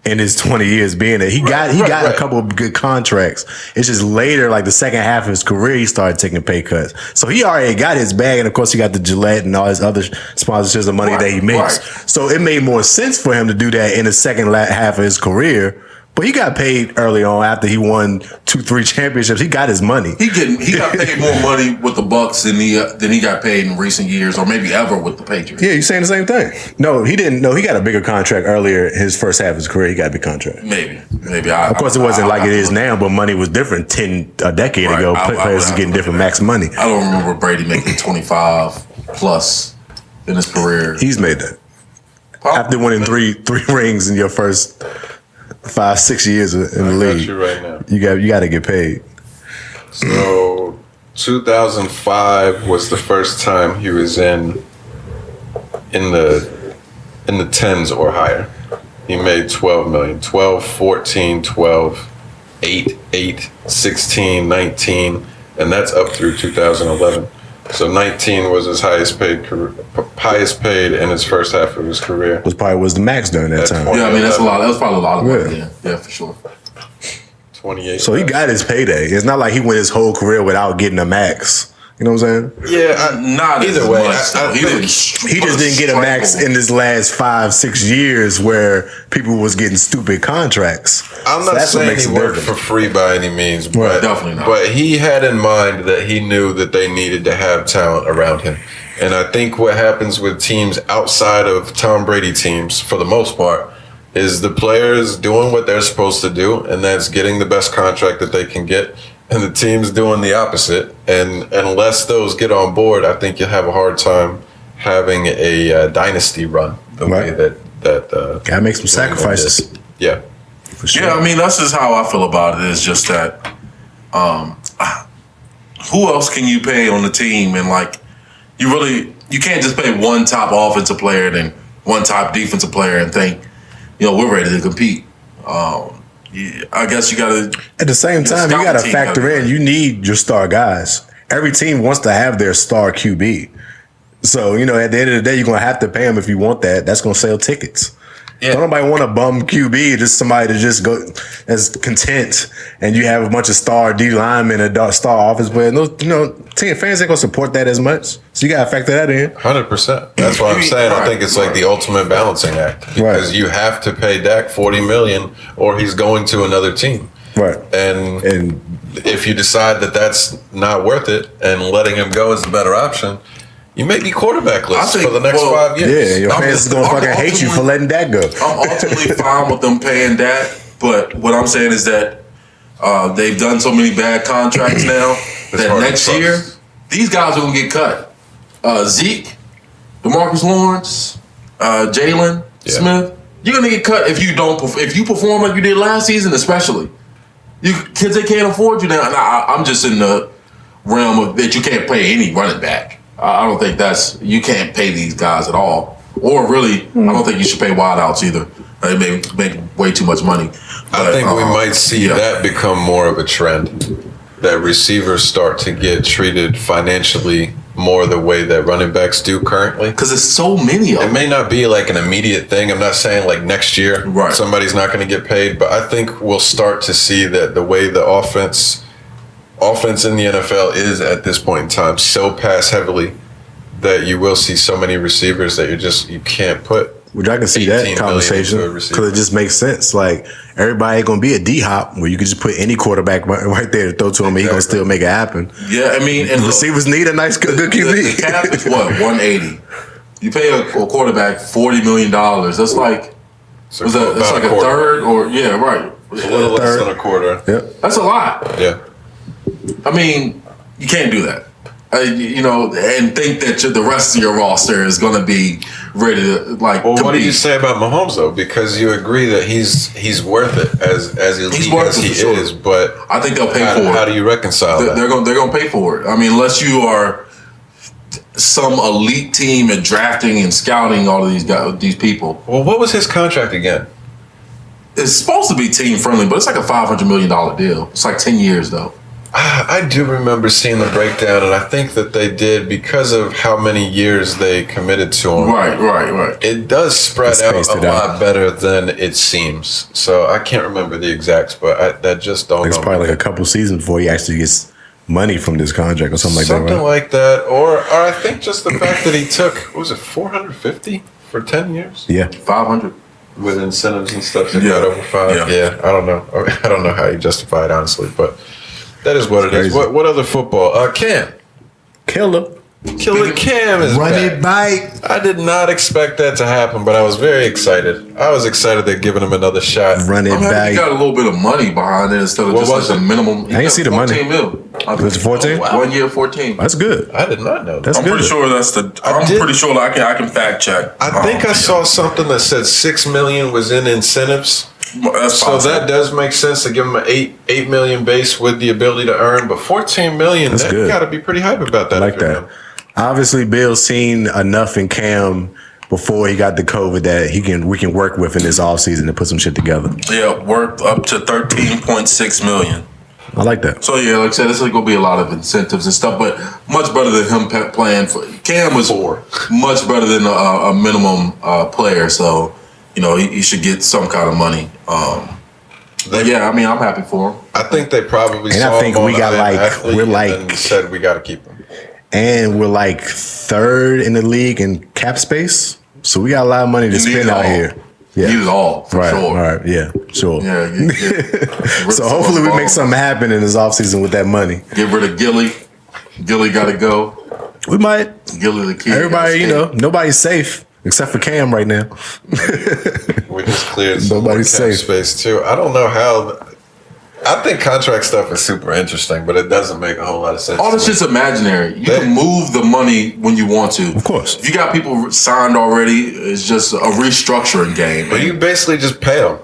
in his 20 years being there. He got a couple of good contracts. It's just later, like the second half of his career, he started taking pay cuts. So he already got his bag, and of course he got the Gillette and all his other sponsorships of money that he makes. Right. So it made more sense for him to do that in the second half of his career. But he got paid early on after he won 2-3 championships. He got his money. He got paid more money with the Bucks than he got paid in recent years, or maybe ever with the Patriots. Yeah, you saying the same thing? No, he didn't. No, he got a bigger contract earlier. His first half of his career, he got a big contract. Maybe. Of course, it wasn't like it is now, but money was different a decade ago. Players was getting different max money. I don't remember Brady making 25 plus in his career. He's made that after winning three rings in your first 5-6 years in the league. You right now. You got to get paid. So 2005 was the first time he was in the tens or higher. He made 12 million. 12, 14, 12, 8, 16, 19, and that's up through 2011. So 19 was his highest paid in his first half of his career. Was the max during that time. Yeah, I mean that's a lot. That was probably a lot of money. Yeah, for sure. 28. So he got his payday. It's not like he went his whole career without getting a max. You know what I'm saying? Yeah, not either way. He just didn't get a max in his last 5-6 years where people was getting stupid contracts. I'm not saying he worked for free by any means, but definitely not. But he had in mind that he knew that they needed to have talent around him. And I think what happens with teams outside of Tom Brady teams, for the most part, is the players doing what they're supposed to do, and that's getting the best contract that they can get. And the team's doing the opposite. And unless those get on board, I think you'll have a hard time having a dynasty run the way that gotta make some sacrifices. Yeah. For sure. Yeah, I mean that's just how I feel about it. It's just that who else can you pay on the team? And like you can't just pay one top offensive player and then one top defensive player and think, we're ready to compete. I guess you got to. At the same time, you got to factor in. You need your star guys. Every team wants to have their star QB. So at the end of the day, you're gonna have to pay them if you want that. That's gonna sell tickets. Yeah. Don't nobody want a bum QB, just somebody to just go as content, and you have a bunch of star D linemen and a star offense player. Team fans ain't gonna support that as much. So you gotta factor that in. 100%. That's what I'm saying. I think it's like the ultimate balancing act because you have to pay Dak $40 million, or he's going to another team. Right. And if you decide that that's not worth it, and letting him go is the better option, you may be quarterbackless for the next 5 years. Yeah, your fans is gonna fucking hate you for letting that go. I'm ultimately fine with them paying that, but what I'm saying is that they've done so many bad contracts now that next year these guys are gonna get cut. Zeke, DeMarcus Lawrence, Jalen Smith, you're gonna get cut if you perform like you did last season, especially. Kids, they can't afford you now. And I'm just in the realm of that you can't pay any running back. I don't think you can't pay these guys at all. Or really, I don't think you should pay wideouts either. They make way too much money. But, I think we might see that become more of a trend. That receivers start to get treated financially more the way that running backs do currently. Because there's so many of them. It may not be like an immediate thing. I'm not saying like next year somebody's not going to get paid, but I think we'll start to see that the way the offense in the NFL is at this point in time so pass heavily that you will see so many receivers that you can't put. Which I can see that conversation because it just makes sense. Like everybody ain't gonna be a D-hop where you can just put any quarterback right there to throw to him and he gonna still make it happen. Yeah, I mean, and receivers need a nice good QB. The cap is what, 180. You pay a quarterback $40 million. That's like it's like a third or right. A little less than a quarter. Yep. That's a lot. Yeah. I mean, you can't do that. And think that the rest of your roster is going to be ready to like. Well, what do compete. you say about Mahomes though? Because you agree that he's worth it as elite as he is, but I think they'll pay for it. How do you reconcile that? They're gonna pay for it. I mean, unless you are some elite team at drafting and scouting all of these people. Well, what was his contract again? It's supposed to be team friendly, but it's like a $500 million deal. It's like 10 years though. I do remember seeing the breakdown, and I think that they did because of how many years they committed to him. Right. It does spread out a lot better than it seems. So I can't remember the exacts, but that just don't. It's probably like a couple seasons before he actually gets money from this contract or something like that. Something like that, or I think just the fact that he took, what was it, 450 for 10 years? Yeah, 500 with incentives and stuff. He got over 5. Yeah, I don't know. I don't know how you justify it honestly, but. That is what it is. What other football? Cam. Killer Cam is run back. it back. I did not expect that to happen, but I was very excited. I was excited they're giving him another shot. Run it back. He got a little bit of money behind it instead of just like the minimum. I didn't see the money. 14 mil. Was it 14? Oh, wow. 1 year, 14. That's good. I did not know that. That's I'm good. pretty sure that's the. I'm pretty sure that I can fact check. I think I saw something that said $6 million was in incentives. That's So possible. that does make sense to give him an $8 million base with the ability to earn, but $14 million. That's good. Got to be pretty hype about that. I like that. Obviously, Bill's seen enough in Cam before he got the COVID that we can work with in this offseason to put some shit together. Yeah, worth up to $13.6 million. I like that. So yeah, like I said, this is gonna be a lot of incentives and stuff, but much better than him playing for. Cam was much better than a minimum player, so you know he should get some kind of money. But yeah, I mean, I'm happy for him. I think they probably And saw I think him on we got the like athlete we're and like then said we got to keep him. and we're like third in the league in cap space, so we got a lot of money to spend out here. Yeah, Need it all for right, sure. right, yeah, sure. Yeah. So hopefully we make something happen in this offseason with that money. Get rid of Gilly. Gilly got to go. We might. Gilly the kid. Everybody, nobody's safe except for Cam right now. We just cleared some Nobody's more cap safe. space too. I don't know how. I think contract stuff is super interesting, but it doesn't make a whole lot of sense. All this shit's imaginary. You can move the money when you want to. Of course. If you got people signed already, it's just a restructuring game. But you basically just pay them.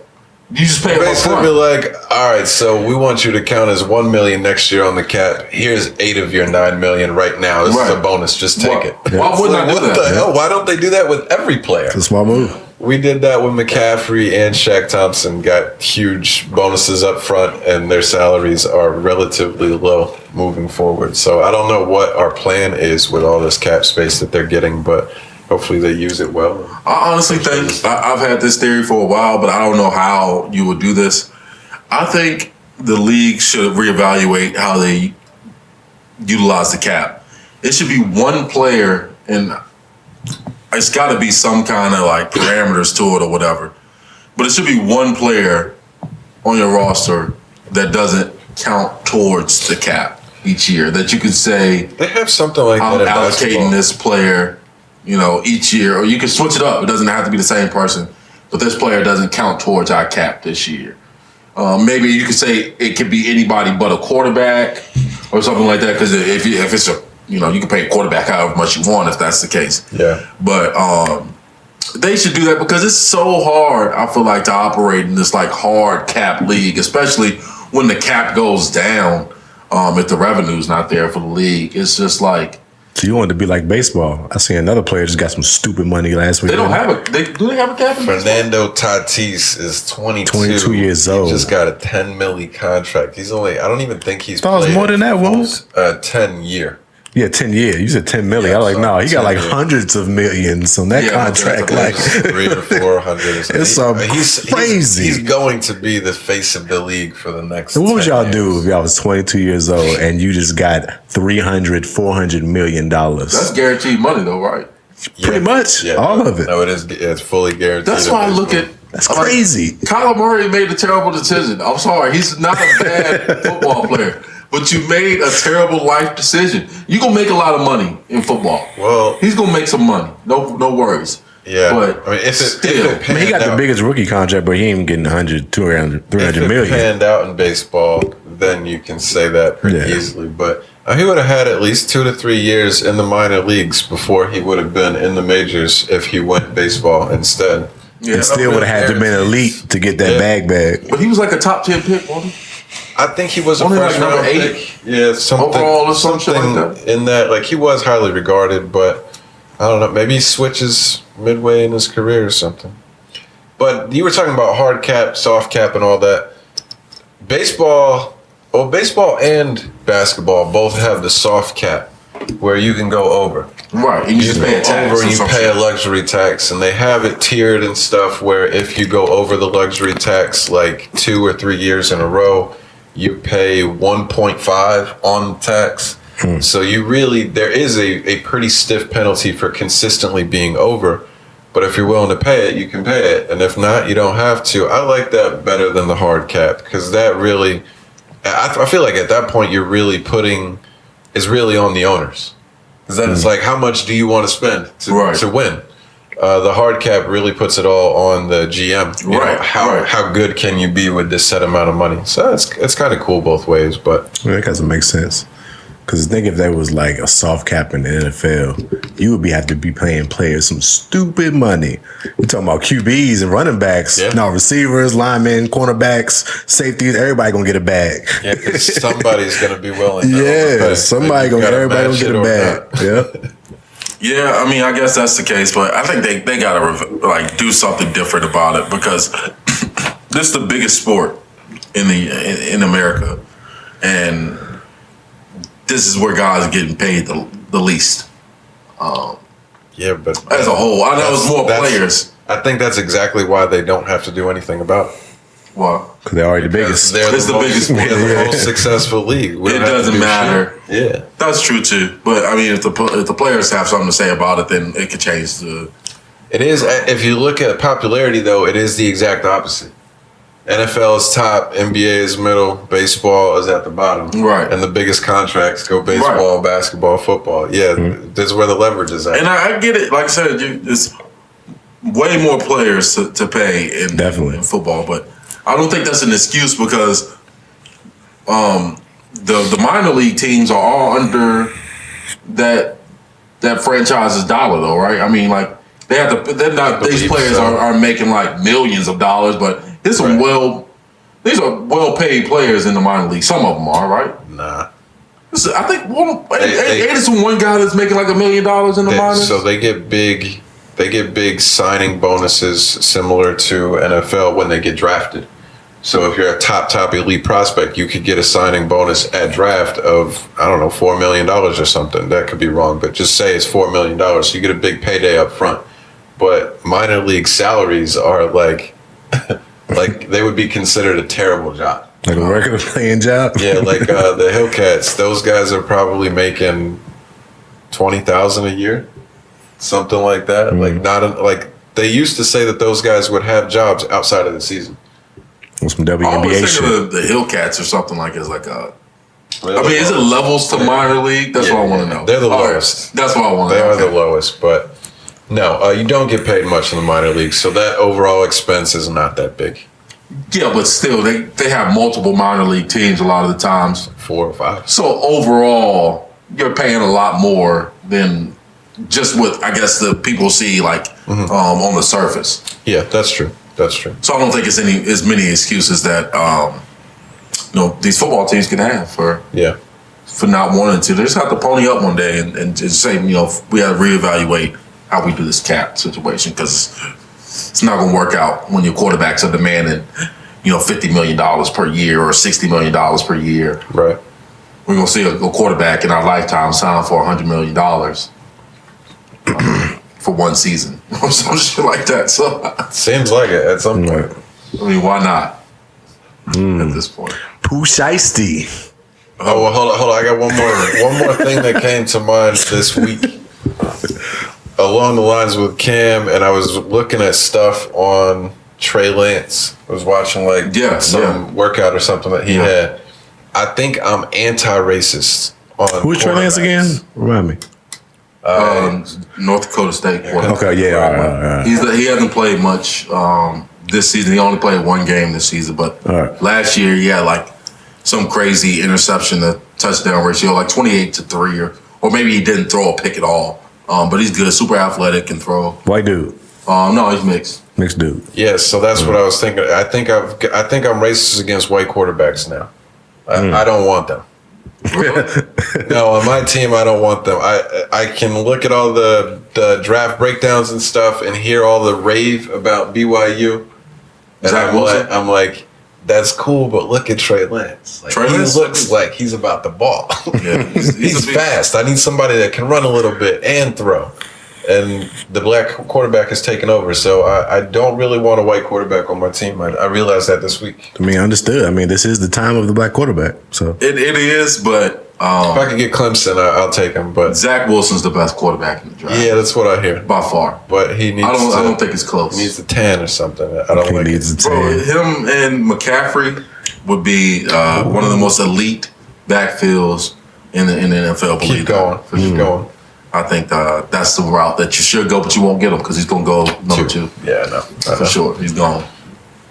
You just pay them up Basically, front. be like, all right, so we want you to count as $1 million next year on the cap. Here's 8 of your $9 million right now. This is a bonus. Just take it. Why wouldn't I do What that? the hell? Why don't they do that with every player? It's a small move. We did that with McCaffrey and Shaq Thompson. Got huge bonuses up front, and their salaries are relatively low moving forward. So I don't know what our plan is with all this cap space that they're getting, but hopefully they use it well. I honestly think I've had this theory for a while, but I don't know how you would do this. I think the league should reevaluate how they utilize the cap. It should be one player, and it's got to be some kind of like parameters to it or whatever. But it should be one player on your roster that doesn't count towards the cap each year. That you could say, They have something like I'm that in allocating basketball. this player, each year, or you can switch it up. It doesn't have to be the same person, but this player doesn't count towards our cap this year. Maybe you could say it could be anybody but a quarterback or something like that. Because if it's a, you can pay a quarterback however much you want if that's the case. Yeah. But they should do that because it's so hard, I feel like, to operate in this like hard cap league, especially when the cap goes down. If the revenue's not there for the league, it's just like. So you want it to be like baseball. I seen another player just got some stupid money last week. They don't have do they have a cap? Fernando Tatis is 22 years old. He just got a $10 million contract. He's only, I don't even think he's thought it was more than that, Wolves. 10 year. Yeah, 10 years. You said 10 million. I was like, no, he got like 10 hundreds of millions on that contract. Like, 300 or 400 or something. It's crazy. He's going to be the face of the league for the next. what would 10 y'all years. do if y'all was 22 years old and you just got 300, 400 million dollars? That's guaranteed money, though, right? Pretty much all of it. No, it is. It's fully guaranteed. That's why I look at. That's crazy. Kyler Murray made a terrible decision. I'm sorry, he's not a bad football player, but you made a terrible life decision. You gonna make a lot of money in football. Well, he's gonna make some money. No worries. Yeah, but I mean, if still, it panned He got the out- biggest rookie contract, but he ain't even getting 100, 200, 300 if it million. panned out in baseball, then you can say that pretty Yeah. easily. But He would have had at least 2 to 3 years in the minor leagues before he would have been in the majors if he went baseball instead. Yeah, And still would have had to been elite to get that bag. But he was like a top 10 pick, wasn't he? I think he was a Only first like number round 8 pick. Yeah, something overall or some shit like that. in that. Like he was highly regarded, but I don't know. Maybe he switches midway in his career or something. But you were talking about hard cap, soft cap, and all that. Baseball and basketball both have the soft cap where you can go over. Right, and you just pay a tax over and or you some pay shit. a luxury tax, and they have it tiered and stuff where if you go over the luxury tax like 2 or 3 years in a row, you pay 1.5 on tax. So there is a pretty stiff penalty for consistently being over. But if you're willing to pay it, you can pay it. And if not, you don't have to. I like that better than the hard cap because that really, I feel like at that point you're really is really on the owners. Because then it's like, how much do you want to spend to win? The hard cap really puts it all on the GM. You know, how good can you be with this set amount of money? So it's kind of cool both ways, but That doesn't make sense. Because think if there was like a soft cap in the NFL, you would have to be paying players some stupid money. We're talking about QBs and running backs. Yeah. No, receivers, linemen, cornerbacks, safeties, everybody gonna get a bag. yeah, 'cause somebody's gonna be willing. To Yeah, overpay. somebody You gotta everybody gonna match get it a or bag. not. Yeah. Yeah, I mean, I guess that's the case, but I think they gotta do something different about it because this is the biggest sport in America, and this is where guys are getting paid the least. Yeah, but As a whole, I know it's more players. I think that's exactly why they don't have to do anything about it. Well, Because they're already the biggest. They're It's the biggest sport. They're the most successful league. We It don't have to doesn't do matter. shit. Yeah. that's true too. But I mean, if the players have something to say about it, then it could change the. It is. If you look at popularity, though, it is the exact opposite. NFL is top, NBA is middle, baseball is at the bottom. Right. And the biggest contracts go baseball, basketball, football. Yeah, That's where the leverage is at. And I get it. Like I said, it's way more players to pay in football, but I don't think that's an excuse because the minor league teams are all under that franchise's dollar, though, right? I mean, like they have to. They're not. These players are making like millions of dollars, but these are well paid players in the minor league. Some of them are, right? Nah. I think ain't one guy that's making like $1 million in the minors. So they get big. They get big signing bonuses similar to NFL when they get drafted. So if you're a top elite prospect, you could get a signing bonus at draft of, I don't know, $4 million or something. That could be wrong, but just say it's $4 million. So you get a big payday up front. But minor league salaries are like they would be considered a terrible job. Like a regular playing job? Yeah, like the Hillcats, those guys are probably making $20,000 a year. Something like that. Like they used to say that those guys would have jobs outside of the season. Some I WNBA always shit. think of the Hillcats or something like it's like a. I mean, is it levels to minor league? That's what I want to know. They're the All right. lowest. That's what I want to They know. are the lowest, but no, you don't get paid much in the minor leagues, so that overall expense is not that big. Yeah, but still, they have multiple minor league teams a lot of the times. 4 or 5. So overall, you're paying a lot more than just what I guess the people see like on the surface. Yeah, that's true. That's true. So I don't think it's as many excuses that these football teams can have for not wanting to. They just have to pony up one day and just say, we have to reevaluate how we do this cap situation because it's not going to work out when your quarterbacks are demanding, $50 million per year or $60 million per year. Right. We're going to see a quarterback in our lifetime sign for $100 million for one season or some shit like that. So Seems like it at some point. I mean, why not at this point? Pooh Shiesty. Oh, well, hold on. I got one more thing that came to mind this week. Along the lines with Cam, and I was looking at stuff on Trey Lance. I was watching some workout or something that he had. I think I'm anti-racist on Who's Trey Lance again? Remind me. North Dakota State quarterback. Okay, yeah, all right. He hasn't played much this season. He only played one game this season, but last year he had like some crazy interception that touchdown ratio, like 28-3, or maybe he didn't throw a pick at all. But he's good, super athletic, can throw. White dude. No, he's mixed. Mixed dude. Yes, so that's what I was thinking. I think I'm racist against white quarterbacks now. I don't want them. No, on my team, I don't want them. I can look at all the draft breakdowns and stuff and hear all the rave about BYU. And I'm like, that's cool, but look at Trey Lance. Like, he looks like he's about the ball. Yeah, he's fast. I need somebody that can run a little bit and throw. And the black quarterback has taken over, so I don't really want a white quarterback on my team. I realized that this week. I mean, understood. I mean, this is the time of the black quarterback. So it is, but if I could get Clemson, I'll take him. But Zach Wilson's the best quarterback in the draft. Yeah, that's what I hear by far. But he needs. I don't think it's close. He needs a 10 or something. I don't like needs it. a 10. Bro, him and McCaffrey would be one of the most elite backfields in the NFL. Keep going. Keep going. I think that's the route that you should go, but you won't get him because he's going to go number 2. Yeah, no. For sure. He's gone.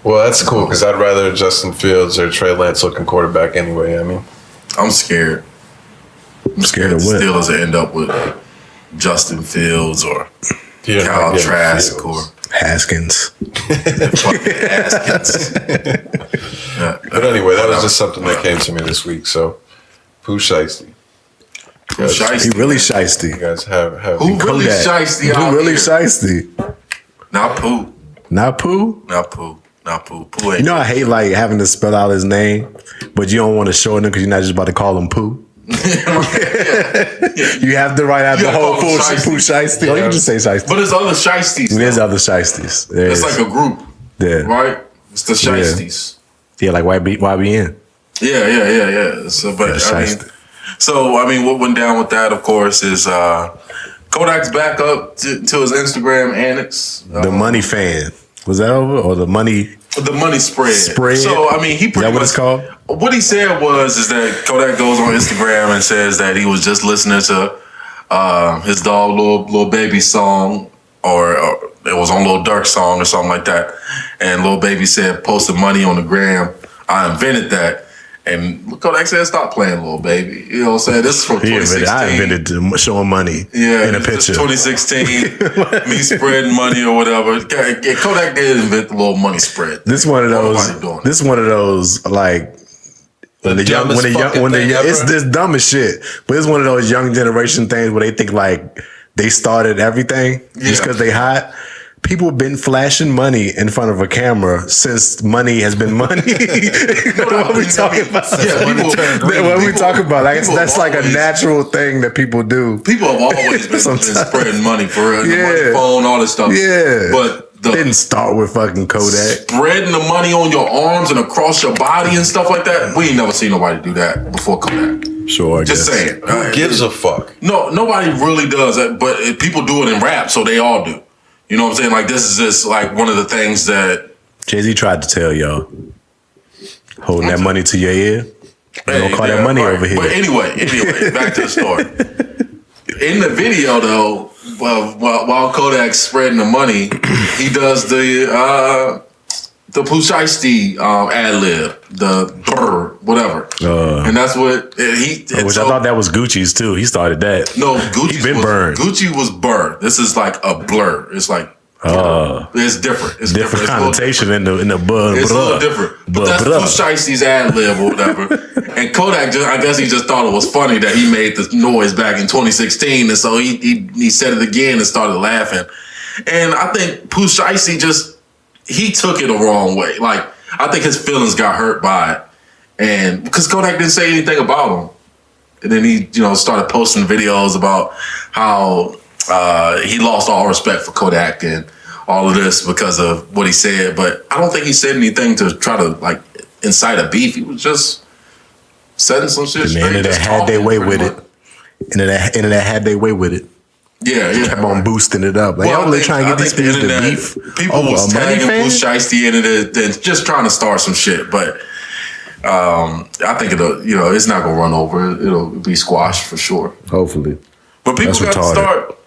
Well, that's cool because I'd rather Justin Fields or Trey Lance looking quarterback anyway. I mean, I'm scared. I'm scared of what? Steelers will end up with Justin Fields or Kyle Trask or Haskins. Haskins. But anyway, that was just something that came to me this week. So, Pooh Shiesty. He really shiesty. You guys have who really shiesty? Who really shiesty? Not Pooh. Not Pooh. Not Pooh. Not Pooh. Pooh ain't. You know, I hate like having to spell out his name, but you don't want to shorten it because you're not just about to call him Pooh. You have to write out the whole Pooh Shiesty. Or you can just say Shiesty. But there's other Shiesties. There's other Shiesties. It's like a group. Yeah. Right? It's the Shiesties. Yeah, like YBN. Yeah. So, but what went down with that, of course, is Kodak's back up to his Instagram annex. The money fan. Was that over? Or the money? The money spread. So, he pretty much. Is that what it's called? What he said is that Kodak goes on Instagram and says that he was just listening to his dog Lil Baby's song, or it was on Lil Durk's song or something like that. And Lil Baby said, posted money on the gram. I invented that. And Kodak said, stop playing, Lil Baby. You know what I'm saying? This is from 2016. I invented showing money in a picture. 2016, me spreading money or whatever. Kodak did invent the little money spread. This one of those. This one of those like it's this dumb as shit. But it's one of those young generation things where they think like they started everything just because they hot. People have been flashing money in front of a camera since money has been money. What we talking about? What we talking about? Like, that's like a natural thing that people do. People have always been spreading money for real. The money phone, all this stuff. Yeah. But didn't start with fucking Kodak. Spreading the money on your arms and across your body and stuff like that. We ain't never seen nobody do that before Kodak. Sure, I just saying. Who gives a fuck? No, nobody really does that. But people do it in rap, so they all do. You know what I'm saying? Like, this is just like one of the things that Jay-Z tried to tell y'all. Holding that money to your ear. Don't call that money over here. But anyway, back to the story. In the video, though, while Kodak's spreading the money, he does the Pooh Shiesty ad lib, the brr, whatever, and that's what he. I thought that was Gucci's too. He started that. No, Gucci's been burned. Gucci was burned. This is like a blur. It's like it's different. It's different connotation in the bud. It's a little different. But that's Pooh Shiesty's ad lib or whatever. And Kodak, I guess he just thought it was funny that he made the noise back in 2016, and so he said it again and started laughing. And I think Pooh Shiesty he took it the wrong way. Like, I think his feelings got hurt by it. And because Kodak didn't say anything about him. And then he, started posting videos about how he lost all respect for Kodak and all of this because of what he said. But I don't think he said anything to try to, like, incite a beef. He was just setting some shit straight. And the internet had their way with it. Internet had their way with it. Yeah. Kept on boosting it up. Like, y'all really trying to get these people to beef. People was tagging Pooh Shiesty in it and just trying to start some shit. But I think it's not gonna run over. It'll be squashed for sure. Hopefully. But people got to start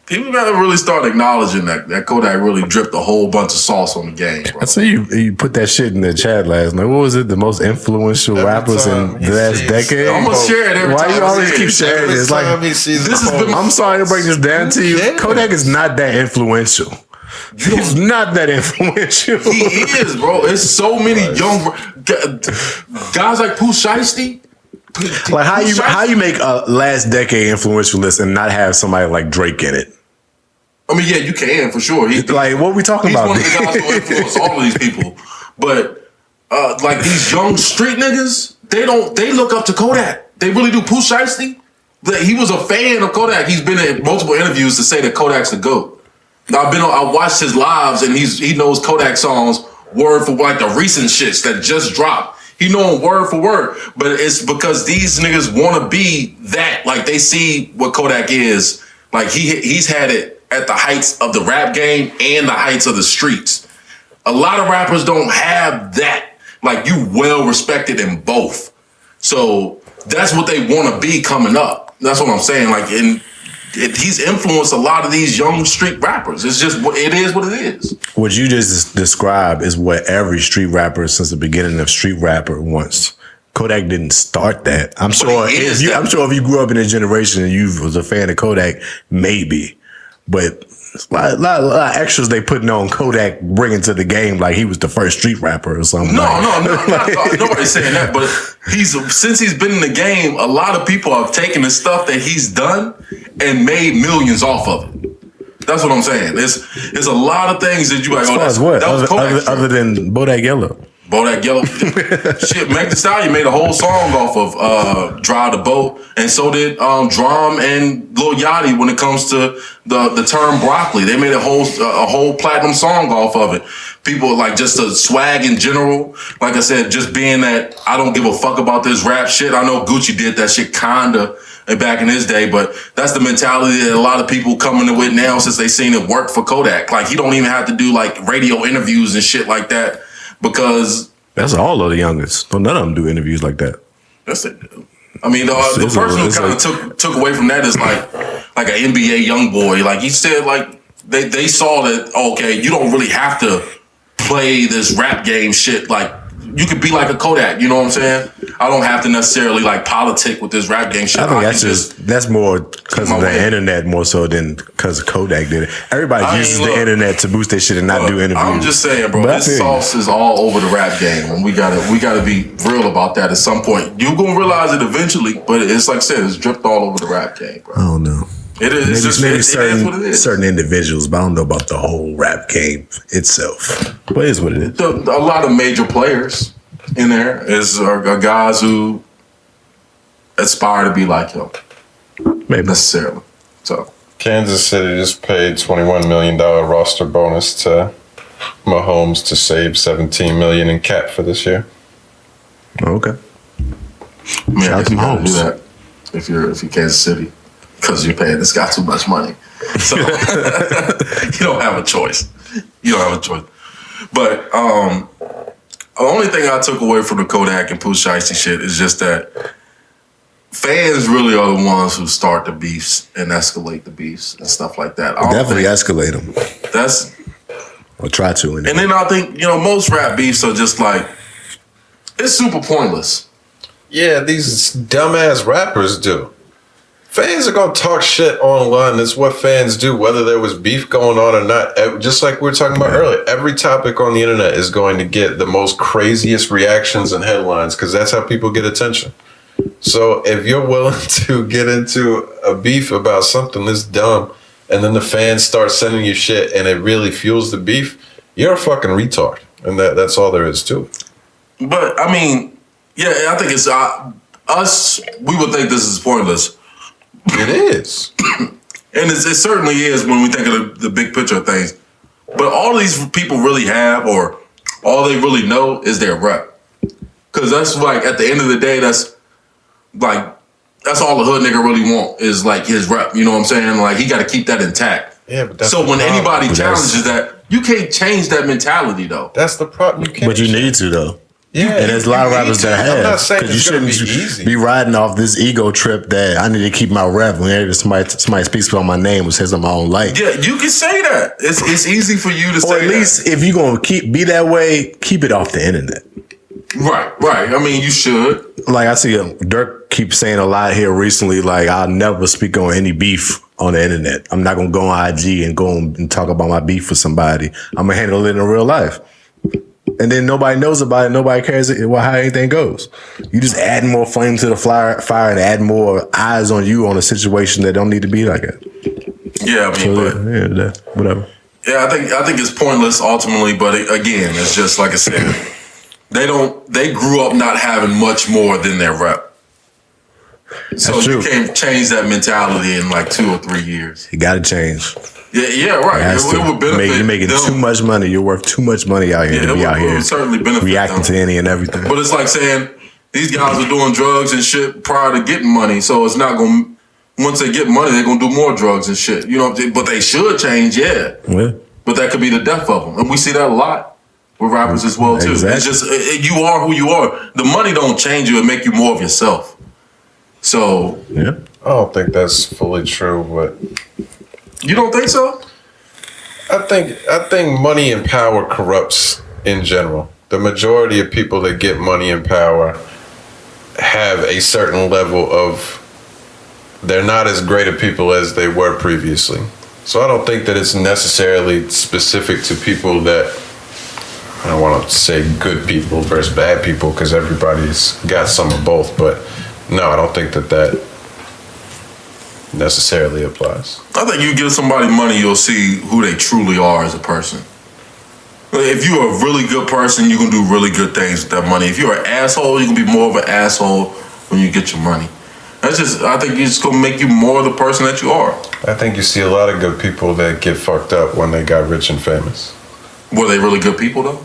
People gotta really start acknowledging that Kodak really dripped a whole bunch of sauce on the game, bro. I see you put that shit in the chat last night. What was it? The most influential rappers in the last decade? I'm gonna share it every time. Why you always keep sharing this? Like, I'm sorry to break this down to you. Yeah. Kodak is not that influential. He's not that influential. He is, bro. It's so many young guys like Pooh Shiesty. Like how you make a last decade influential list and not have somebody like Drake in it? I mean, yeah, you can for sure. Like, what are we talking about? He's one of the guys who influence all of these people. But like these young street niggas, they look up to Kodak. They really do. Pooh Shiesty, he was a fan of Kodak. He's been in multiple interviews to say that Kodak's the GOAT. I watched his lives and he knows Kodak songs word for like the recent shits that just dropped. He know them word for word, but it's because these niggas want to be that. Like they see what Kodak is. Like he's had it at the heights of the rap game and the heights of the streets. A lot of rappers don't have that. Like you well respected in both. So that's what they want to be coming up. That's what I'm saying. Like he's influenced a lot of these young street rappers. It's just it is what it is. What you just described is what every street rapper since the beginning of street rapper wants. Kodak didn't start that. I'm sure if you grew up in a generation and you was a fan of Kodak, maybe. But a lot of extras they putting on Kodak bringing to the game like he was the first street rapper or something. No, nobody's saying that. But since he's been in the game, a lot of people have taken the stuff that he's done and made millions off of it. That's what I'm saying. It's a lot of things that you like. As far as what? Other than Bodak Yellow. Bodak Yellow. Shit, Meg Thee Stallion made a whole song off of Drive the Boat, and so did Drum and Lil Yachty when it comes to the term broccoli. They made a whole platinum song off of it. People like just the swag in general. Like I said, just being that I don't give a fuck about this rap shit. I know Gucci did that shit kinda back in his day, but that's the mentality that a lot of people coming with now since they seen it work for Kodak. Like he don't even have to do like radio interviews and shit like that. Because that's all of the youngest. None of them do interviews like that. That's it. I mean, the person who kind of took away from that is like an NBA young boy. Like he said, like they saw that okay, you don't really have to play this rap game shit. Like you could be like a Kodak. You know what I'm saying? I don't have to necessarily like politic with this rap game shit. I think that's more because of the internet more so than because Kodak did it. Everybody uses the internet to boost their shit and not do interviews. I'm just saying, bro, this sauce is all over the rap game, and we gotta be real about that at some point. You're gonna realize it eventually, but it's like I said, it's dripped all over the rap game, bro. I don't know. It is. Maybe certain individuals, but I don't know about the whole rap game itself. But it is what it is. A lot of major players in there are guys who aspire to be like him. Maybe necessarily. So Kansas City just paid $21 million roster bonus to Mahomes to save $17 million in cap for this year. Okay. Shout out to Mahomes. Do that if you're Kansas City. Because you're paying this guy too much money. So you don't have a choice. But the only thing I took away from the Kodak and Pooh Shiesty shit is just that fans really are the ones who start the beefs and escalate the beefs and stuff like that. Definitely escalate them. Or try to. Anyway. And then I think, most rap beefs are just like, it's super pointless. Yeah, these dumbass rappers do. Fans are going to talk shit online. That's what fans do, whether there was beef going on or not. Just like we were talking about earlier, every topic on the internet is going to get the most craziest reactions and headlines because that's how people get attention. So if you're willing to get into a beef about something that's dumb and then the fans start sending you shit and it really fuels the beef, you're a fucking retard. And that's all there is to it. But, I mean, yeah, I think it's us, we would think this is pointless. It is. And it certainly is when we think of the big picture of things. But all these people really have, or all they really know, is their rep. Because that's like, at the end of the day, that's all the hood nigga really want is like his rep. You know what I'm saying? Like, he got to keep that intact. Yeah, but that's so when anybody challenges that, you can't change that mentality, though. That's the problem. But you need to, though. Yeah, and there's a lot of rappers that have. I'm not saying because you it's gonna shouldn't be easy. be riding off this ego trip that I need to keep my rep. Whenever somebody speaks on my name or says I'm my own light. Yeah, you can say that. It's easy for you to say Or at least that. if you're gonna be that way, keep it off the internet. Right. I mean, you should. Like I see Dirk keep saying a lot here recently. Like I'll never speak on any beef on the internet. I'm not gonna go on IG and go and talk about my beef with somebody. I'm gonna handle it in real life. And then nobody knows about it. Nobody cares how anything goes. You just add more flame to the fire and add more eyes on you on a situation that don't need to be like that. Yeah, I mean, Whatever. Yeah, I think it's pointless ultimately. But again, it's just like I said. They grew up not having much more than their rep. So you can't change that mentality in like 2 or 3 years. You gotta change. Yeah, right. It would benefit. You're making them. too much money. You're worth too much money out here to be out here. It would certainly benefit reacting them. to any and everything. But it's like saying these guys are doing drugs and shit prior to getting money. So it's not going to, once they get money, they're going to do more drugs and shit. You know, but they should change, yeah. But that could be the death of them. And we see that a lot with rappers as well, too. Exactly. It's just, you are who you are. The money don't change you and make you more of yourself. So. Yeah. I don't think that's fully true, but. You don't think so? I think money and power corrupts in general. The majority of people that get money and power have a certain level of, they're not as great of people as they were previously. So I don't think that it's necessarily specific to people that, I don't want to say good people versus bad people because everybody's got some of both, but no, I don't think that necessarily applies. I think you give somebody money, you'll see who they truly are as a person. If you're a really good person, you can do really good things with that money. If you're an asshole, you can be more of an asshole when you get your money. I think it's gonna make you more the person that you are. I think you see a lot of good people that get fucked up when they got rich and famous. Were they really good people though?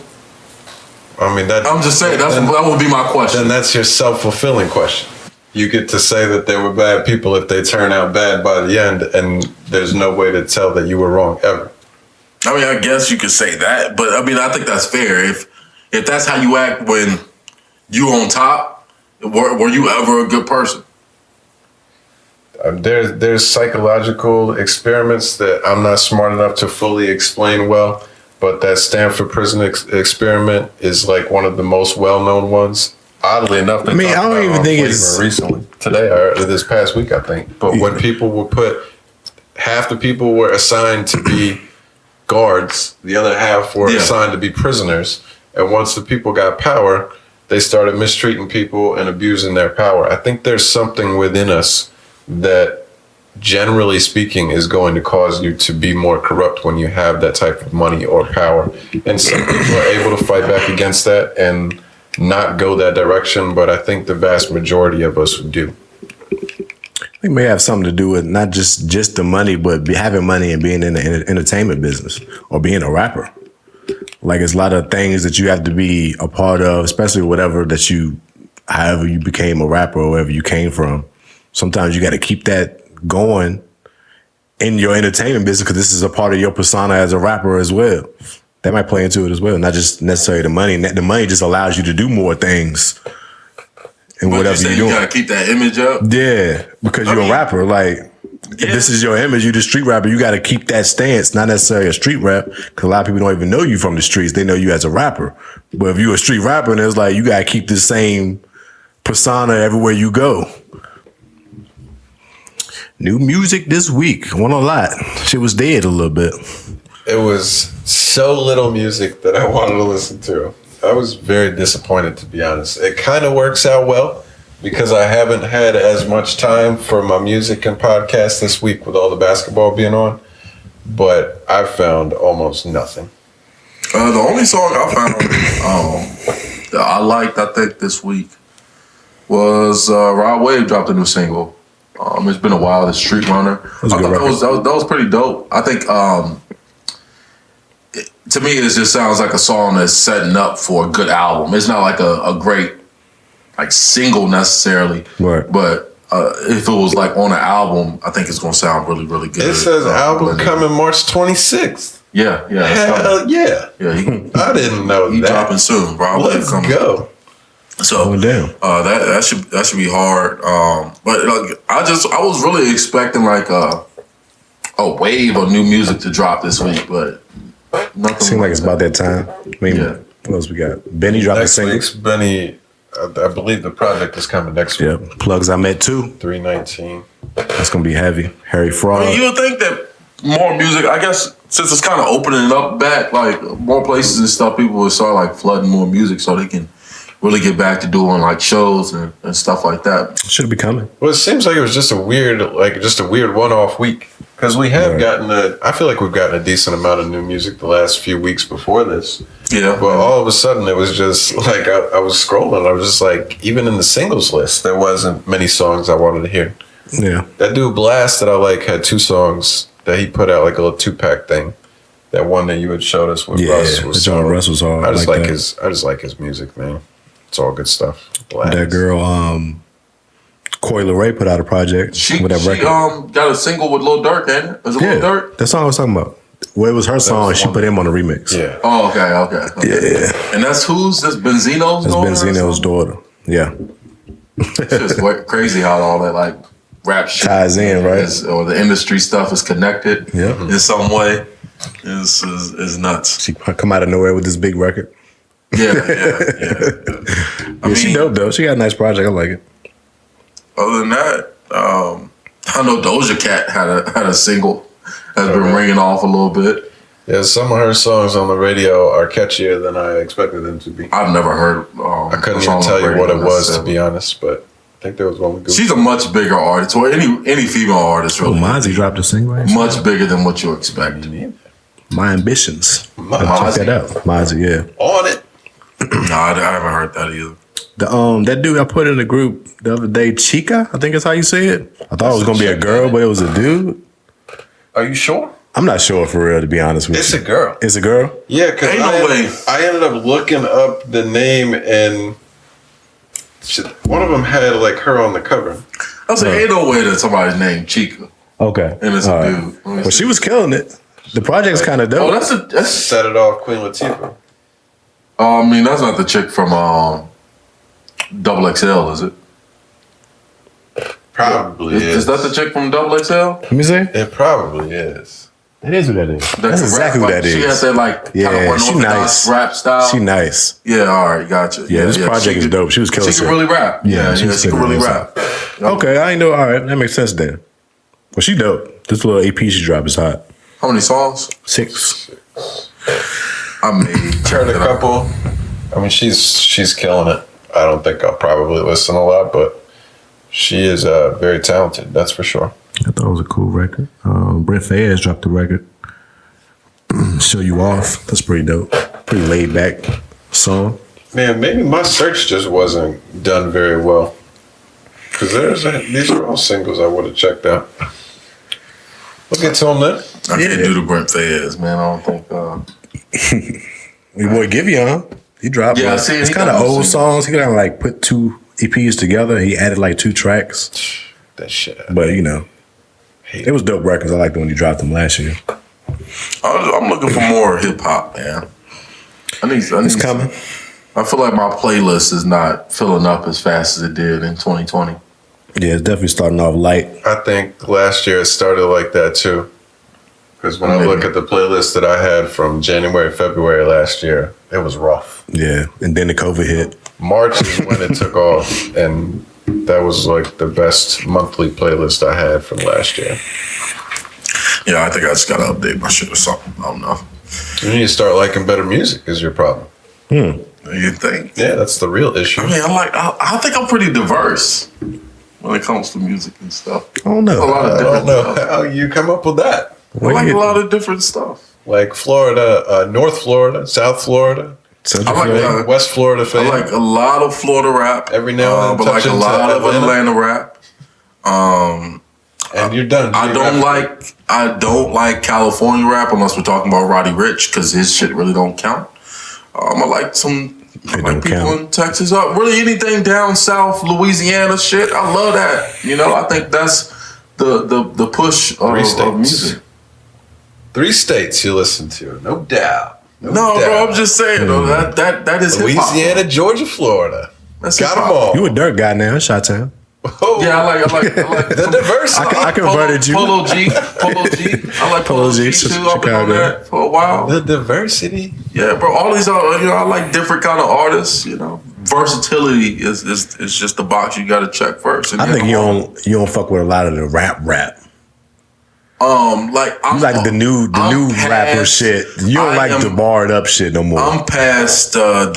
I mean, I'm just saying that would be my question. Then that's your self-fulfilling question. You get to say that they were bad people if they turn out bad by the end, and there's no way to tell that you were wrong ever. I mean, I guess you could say that, but I mean, I think that's fair. If that's how you act when you're on top, were you ever a good person? There's psychological experiments that I'm not smart enough to fully explain well, but that Stanford prison experiment is like one of the most well-known ones. Oddly enough, I don't even think it's recently today or this past week, I think. But when people were half the people were assigned to be guards, the other half were assigned to be prisoners. And once the people got power, they started mistreating people and abusing their power. I think there's something within us that, generally speaking, is going to cause you to be more corrupt when you have that type of money or power. And some people are able to fight back against that and not go that direction, but I think the vast majority of us do. I think it may have something to do with not just the money, but having money and being in the entertainment business or being a rapper. Like, it's a lot of things that you have to be a part of, especially however you became a rapper or wherever you came from. Sometimes you got to keep that going in your entertainment business because this is a part of your persona as a rapper as well. That might play into it as well, not just necessarily the money. The money just allows you to do more things and whatever you're doing. You gotta keep that image up. Yeah, because you're a rapper. Like, if this is your image, you're the street rapper. You got to keep that stance. Not necessarily a street rap, because a lot of people don't even know you from the streets. They know you as a rapper. But if you're a street rapper, and it's like you got to keep the same persona everywhere you go. New music this week. Won a lot. Shit was dead a little bit. It was so little music that I wanted to listen to. I was very disappointed, to be honest. It kind of works out well because I haven't had as much time for my music and podcast this week with all the basketball being on, but I found almost nothing. The only song I found that I liked, I think, this week was Rod Wave dropped a new single. It's been a while, the Street Runner. I thought that was pretty dope. I think to me, it just sounds like a song that's setting up for a good album. It's not like a great single necessarily, right. But if it was like on an album, I think it's gonna sound really, really good. It says album coming March 26th. Yeah. Hell yeah. Yeah, I didn't know he that. dropping soon, bro. Let's go. So that should be hard. But like, I was really expecting like a wave of new music to drop this week, but nothing. Seems like it's about that time. I mean, what else we got? Benny dropped a single. Next week's Benny, I believe the project is coming next week. Yeah, Plugs I Met Too. 319. That's gonna be heavy. Harry Fraud. I mean, you would think that more music, I guess, since it's kind of opening it up back, like more places and stuff, people would start like flooding more music so they can really get back to doing like shows and stuff like that. Should be coming. Well, it seems like it was just a weird one-off week because we have I feel like we've gotten a decent amount of new music the last few weeks before this. Yeah. But all of a sudden it was just like I was scrolling. I was just like, even in the singles list, there wasn't many songs I wanted to hear. Yeah. That dude Blast that I like had 2 songs that he put out, like a little 2-pack thing. That one that you had showed us with Russ was John Russ was hard. I just like his music, man. It's all good stuff. Blast. That girl, Coi Leray put out a project with that record. Got a single with Lil Durk, ain't it? Was it Lil Durk? That song I was talking about. Well, it was her song. She put him on the remix. Yeah. Oh, okay. Yeah. And that's Benzino's daughter? That's Benzino's daughter. Yeah. It's just crazy how all that like rap shit ties in, right? Or the industry stuff is connected in some way. Is nuts. She come out of nowhere with this big record. Yeah. I mean, she dope though. She got a nice project. I like it. Other than that, I know Doja Cat had a single that's been ringing off a little bit. Yeah, some of her songs on the radio are catchier than I expected them to be. I've never heard. I couldn't even tell you what it was, to be honest, but I think there was one with Gucci. She's a much bigger artist, or any female artist really. M.A.C dropped a single. Much bigger than what you expect. My Ambitions. M.A.C. Check that out. M.A.C, yeah. On it. No, I haven't heard that either. That dude I put in the group the other day, Chica, I think is how you say it. I thought it was gonna be a girl, but it was a dude. Are you sure? I'm not sure for real, to be honest with you. It's a girl. It's a girl? Yeah, because I ended up looking up the name and one of them had like her on the cover. I was like, ain't no way that somebody's named Chica. Okay. And it's a dude. Well, she was killing it. The project's kind of dope. Oh, that's Set It Off, Queen Latifah. I mean, that's not the chick from Double XL, is it? Probably is. Is that the chick from Double XL? Let me see. It probably is. That is who that is. That's exactly who that is. She has that like kind of she nice rap style. She nice. Yeah, all right, gotcha. Yeah, this project is dope. She was killing it. She can really rap. Yeah, she can really rap. Okay, I ain't know. All right, that makes sense then. Well, she dope. This little AP she dropped is hot. How many songs? 6. I mean, Heard a couple. I mean, she's killing it. I don't think I'll probably listen a lot, but she is very talented. That's for sure. I thought it was a cool record. Brent Faiyaz dropped the record. Show You Off. That's pretty dope. Pretty laid back song. Man, maybe my search just wasn't done very well. Because these are all singles I would have checked out. We'll get to them then. I can't do the Brent Faiyaz, man. I don't think. Your boy Giveon, he dropped. Yeah, like, it's kind of old songs. He kind of like put 2 EPs together. He added like 2 tracks. That shit. But you know, it was dope records. I liked when he dropped them last year. I'm looking for more hip hop, man. It's coming. I feel like my playlist is not filling up as fast as it did in 2020. Yeah, it's definitely starting off light. I think last year it started like that too. Because when I look at the playlist that I had from January, February last year, it was rough. Yeah, and then the COVID hit. March is when it took off, and that was like the best monthly playlist I had from last year. Yeah, I think I just gotta update my shit or something. I don't know. You need to start liking better music is your problem. You think? Yeah, that's the real issue. I mean, I think I'm pretty diverse when it comes to music and stuff. I don't know. I don't know how you come up with that. I like a lot of different stuff. Like Florida, North Florida, South Florida, West Florida. I like a lot of Florida rap. Every now and then, but like a lot of Atlanta rap. And you're done. I don't like California rap unless we're talking about Roddy Ricch because his shit really don't count. I like people in Texas. Really anything down south, Louisiana shit. I love that. You know, I think that's the push of music. 3 states you listen to, no doubt. No, bro, I'm just saying though, that is Louisiana, hip-hop. Georgia, Florida. That's Got hip-hop. them all. You a dirt guy now, Chi-Town. Oh, Yeah, I like the diversity. I converted you. Polo G. I like Polo Polo G, G too. I've been on Chicago. that for a while. The diversity. Yeah, bro. All these are, I like different kind of artists. Versatility is just the box you got to check first. And I think you don't fuck with a lot of the rap. Like I'm You like the new past- rapper shit. You don't like the barred up shit no more. I'm past I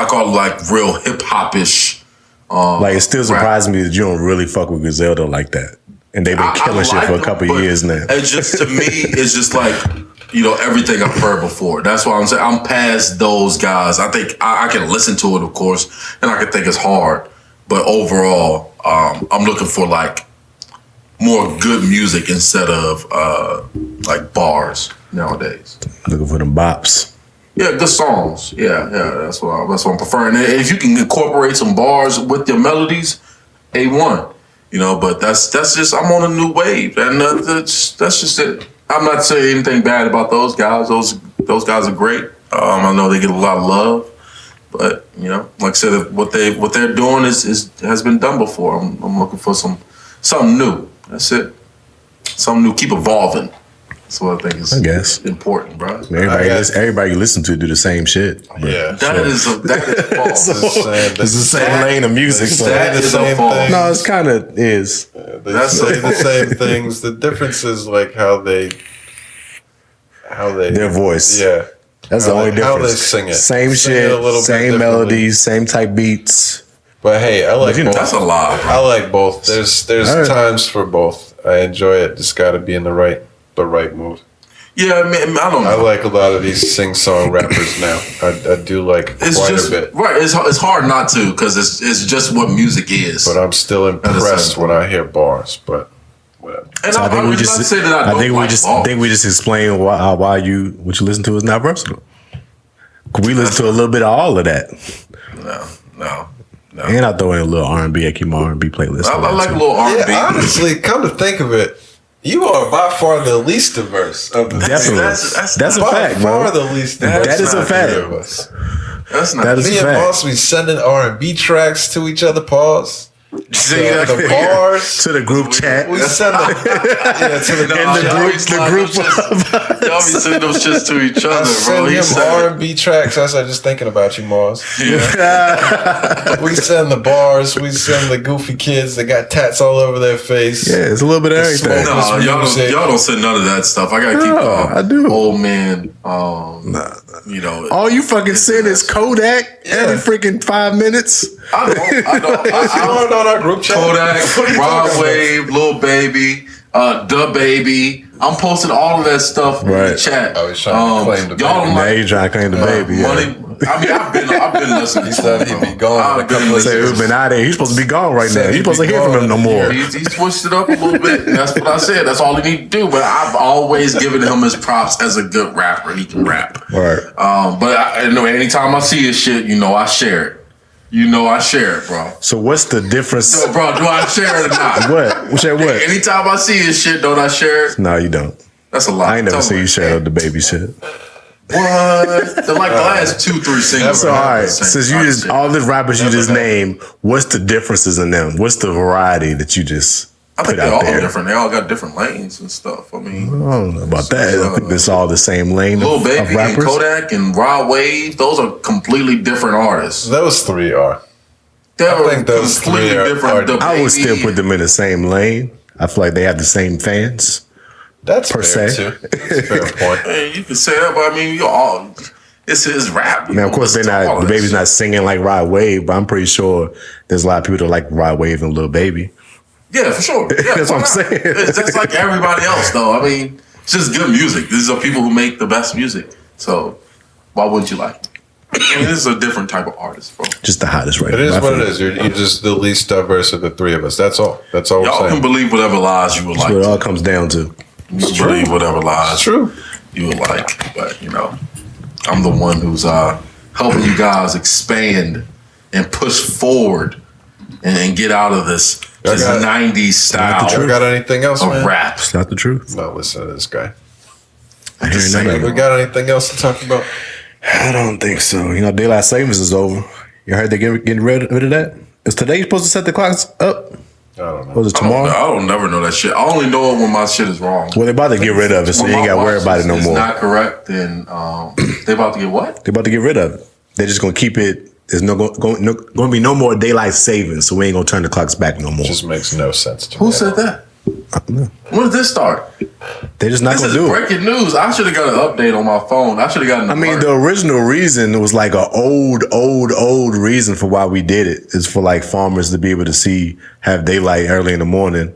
call it like real hip hop-ish. Like it still surprises me that you don't really fuck with Griselda like that, and they've been killing shit for a couple of years now. It's just to me, it's just like everything I've heard before. That's why I'm saying I'm past those guys. I think I can listen to it, of course, and I can think it's hard, but overall, I'm looking for like more good music instead of like bars nowadays. Looking for them bops. Yeah, good songs. Yeah, that's what I'm preferring. And if you can incorporate some bars with your melodies, A1. But that's just I'm on a new wave, and that's just it. I'm not saying anything bad about those guys. Those guys are great. I know they get a lot of love, but like I said, what they're doing has been done before. I'm looking for something new. That's it. Something new. Keep evolving. That's what I think is important, bro. Everybody you listen to do the same shit. Yeah, that is false. It's the same lane of music. So. That is a false. No, it's kind of is. They say the same things. The difference is like how they their voice. Yeah, that's the only difference. How they sing it. Same shit, same melodies, same type beats. But hey, I like both. That's a lot. Bro. I like both. There's times for both. I enjoy it. Just got to be in the right mood. Yeah, I mean, I don't know. I like a lot of these sing-song rappers now. I do like a bit. Right, it's hard not to because it's just what music is. But I'm still impressed when I hear bars. But whatever. And so I think we just explained why what you listen to is not versatile. We listen to a little bit of all of that. No. And I throw in a little R&B. I keep my R&B playlist. I like a little R&B. Yeah, honestly, come to think of it, you are by far the least diverse of the Definitely. That's a fact, bro. By far the least diverse. That is a fact. Of us. That's not. That is Me a and fact. Boss be sending R&B tracks to each other. Pause. The bars to the group chat. We send them the group. Y'all be sending those shits to each other, bro. Send him R&B tracks. I was just thinking about you, Mars. Yeah. We send the bars. We send the goofy kids that got tats all over their face. Yeah, it's a little bit of everything. No, y'all don't send none of that stuff. I gotta keep I do. old man. All you fucking send is Kodak every freaking 5 minutes. I don't on our group chat. Kodak, Rod Wave, Lil Baby, Da Baby. I'm posting all of that stuff in the chat. I was trying to claim the baby. Y'all don't Now you trying to claim the baby. money. I mean, I've been listening. He said he'd be gone. I've been listening. He's been out there. He's supposed to be gone right now. He's supposed to hear from him no more. He switched it up a little bit. And that's what I said. That's all he need to do. But I've always given him his props as a good rapper. He can rap. Right. But anytime I see his shit, I share it. I share it, bro. So what's the difference? So, bro, do I share it or not? What? Share what? Anytime I see his shit, don't I share it? No, you don't. That's a lie. I ain't never seen you share the baby shit. What? The last 2-3 singles. So all right, since you just all the rappers you just named, what's the differences in them? What's the variety that you just I think put they're out all there? different. They all got different lanes and stuff. I mean, I don't know about that. I think it's all the same lane Lil of Baby and rappers. Kodak and Rod Wave, those are completely different artists. Those three are. They're think those completely three are- different. are- The I would Baby- still put them in the same lane. I feel like they have the same fans. That's Per fair se. too. That's a fair point. Hey, you can say that, but I mean, you all. It's his rap. Now, of course, they're not. The Baby's not singing like Rod Wave, but I'm pretty sure there's a lot of people that like Rod Wave and Lil Baby. Yeah, for sure. Yeah, That's what I'm saying. It's just like everybody else, though. I mean, it's just good music. These are people who make the best music. So why wouldn't you like it? I mean, this is a different type of artist, bro. Just the hottest right It now. is what it is. You're just the least diverse of the three of us. That's all. That's all we're Y'all saying. can believe whatever lies you would That's like. what it all comes down to. You can believe whatever lies True. you would like. But, I'm the one who's helping you guys expand and push forward and get out of this Y'all got- 90s style You got anything else, of man? rap. It's not the truth. No, listen to this guy. I hear none of We it. got anything else to talk about? I don't think so. Daylight savings is over. You heard they getting rid of that? Is today supposed to set the clocks up? I don't know. Was it tomorrow? I don't never know that shit. I only know it when my shit is wrong. Well, they're about to get rid of it, so you ain't got to worry about it no more. It's not correct, then they about to get what? They're about to get rid of it. They're just going to keep it. There's going to be no more daylight savings, so we ain't going to turn the clocks back no more. Just makes no sense to me. Who said that? When did this start? They're just not going to do it. This is breaking news. I should have got an update on my phone. I should have gotten. I mean, the original reason was like an old reason for why we did it is for like farmers to be able to have daylight early in the morning,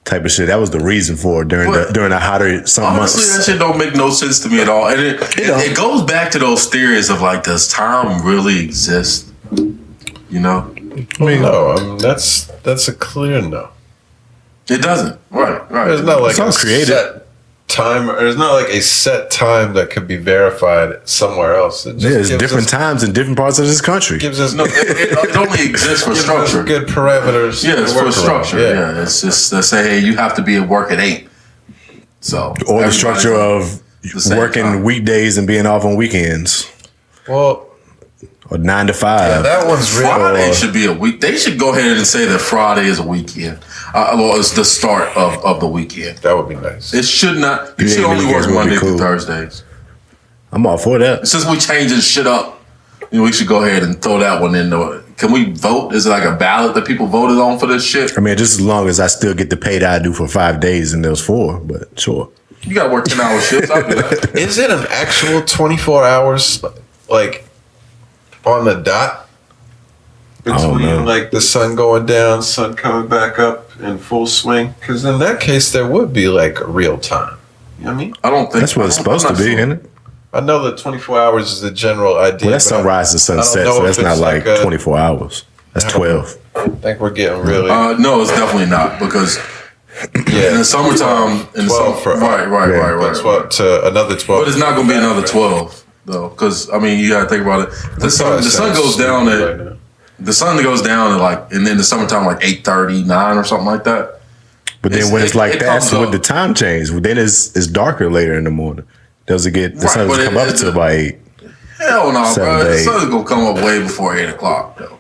type of shit. That was the reason for it during the hotter summer months. Honestly, that shit don't make no sense to me at all. And it goes back to those theories of like, does time really exist? You know? I mean, no. That's a clear no. It doesn't. Right. There's not like a set time. There's not like a set time that could be verified somewhere else. There's different times in different parts of this country. Gives us it only exists for structure. Good parameters. Yeah, it's for structure. Yeah, it's just to say, hey, you have to be at work at 8. So or the structure of working weekdays and being off on weekends. Well. Or 9 to 5. Yeah, that one's real. Friday should be a week. They should go ahead and say that Friday is a weekend. Well, it's the start of the weekend. That would be nice. It should not. You should only work Monday through Thursdays. I'm all for that. Since we changing shit up, we should go ahead and throw that one in there. Can we vote? Is it like a ballot that people voted on for this shit? I mean, just as long as I still get the pay that I do for 5 days and those 4, but sure. You got to work 10-hour shifts. I'll do that. Is it an actual 24 hours, like, on the dot? Between, like, the sun going down, sun coming back up in full swing? Because in that case, there would be, like, real time. You know what I mean? I don't think that's what it's supposed to be, isn't it? I know that 24 hours is the general idea. Well, that's sunrise to sunset, so that's not like 24 hours. That's 12. I think we're getting really... no, it's definitely not, because in the summertime... In 12 for... Right. 12 to another 12. But it's not going to be another 12, though, because, I mean, you got to think about it. The sun goes down at... The sun goes down at like, and then the summertime like 8:30, 9 or something like that. But then when it's like that, that's when the time change. Then it's darker later in the morning. Does it get the sun doesn't come up until about 8? Hell no, bro. The sun's gonna come up way before 8 o'clock though.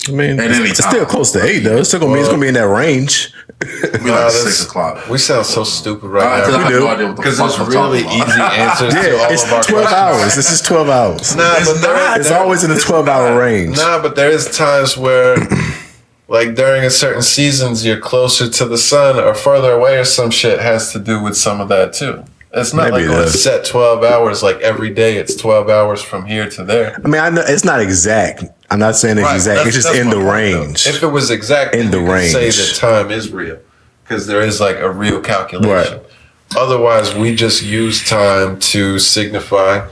I mean, it's still close to 8 though. It's still gonna be. It's gonna be in that range. It'll be like 6 o'clock. We sound so stupid right now. We do because it's really easy answers. Yeah, it's 12 hours. This is 12 hours. Nah, but it's always in the 12-hour range. Nah, but there is times where, like during a certain seasons, you're closer to the sun or further away, or some shit has to do with some of that too. It's not like a set 12 hours. Like every day, it's 12 hours from here to there. I mean, I know it's not exact. I'm not saying it's exact. It's just in the range. If it was exact, in the range, say that time is real because there is like a real calculation. Right. Otherwise, we just use time to signify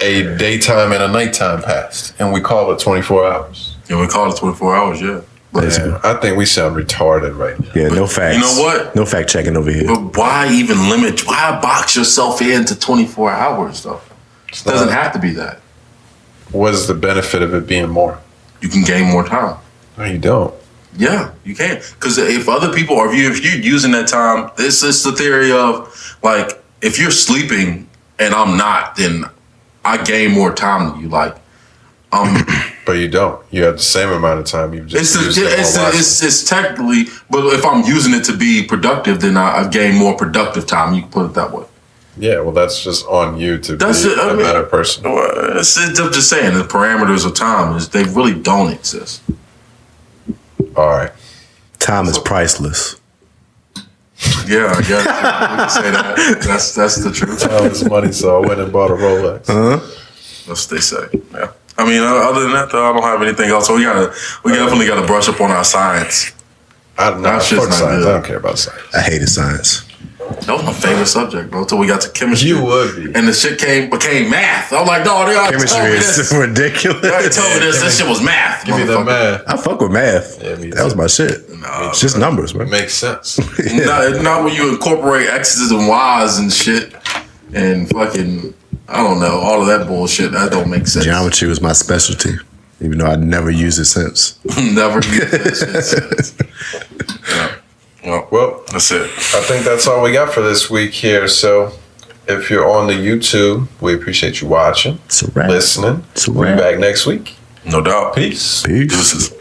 a daytime and a nighttime past, and we call it 24 hours. Yeah, we call it 24 hours. Yeah. Yeah, I think we sound retarded right now. Yeah, no facts. You know what? No fact checking over here. But why even limit? Why box yourself into 24 hours though? It doesn't have to be that. What is the benefit of it being more? You can gain more time. No, you don't. Yeah, you can. Because if other people, or if you're using that time, it's the theory of like, if you're sleeping and I'm not, then I gain more time than you. Like, but you don't. You have the same amount of time. You've just it's technically, but if I'm using it to be productive, then I've gained more productive time. You can put it that way. Yeah, well, that's just on you to be a better person. I'm just saying the parameters of time they really don't exist. All right, time is priceless. Yeah, I guess we can say that. That's the truth. Time is money, so I went and bought a Rolex. That's what they say. Yeah. I mean, other than that, though, I don't have anything else. So we definitely got to brush up on our science. Fuck science. I don't care about science. I hated science. That was my favorite subject, bro. Until we got to chemistry. You would be. And the shit became math. I'm like, no, chemistry is ridiculous. They already told me this shit was math. Give me that math. I fuck with math. Yeah, that was my shit. No, it's just numbers, man. It makes sense. Not when you incorporate X's and Y's and shit and fucking, I don't know, all of that bullshit. That don't make sense. Geometry was my specialty, even though I never used it since. Never used it since. Yeah. Well, that's it. I think that's all we got for this week here. So if you're on the YouTube, we appreciate you watching, listening. We'll be back next week. No doubt. Peace. Peace. Deuces.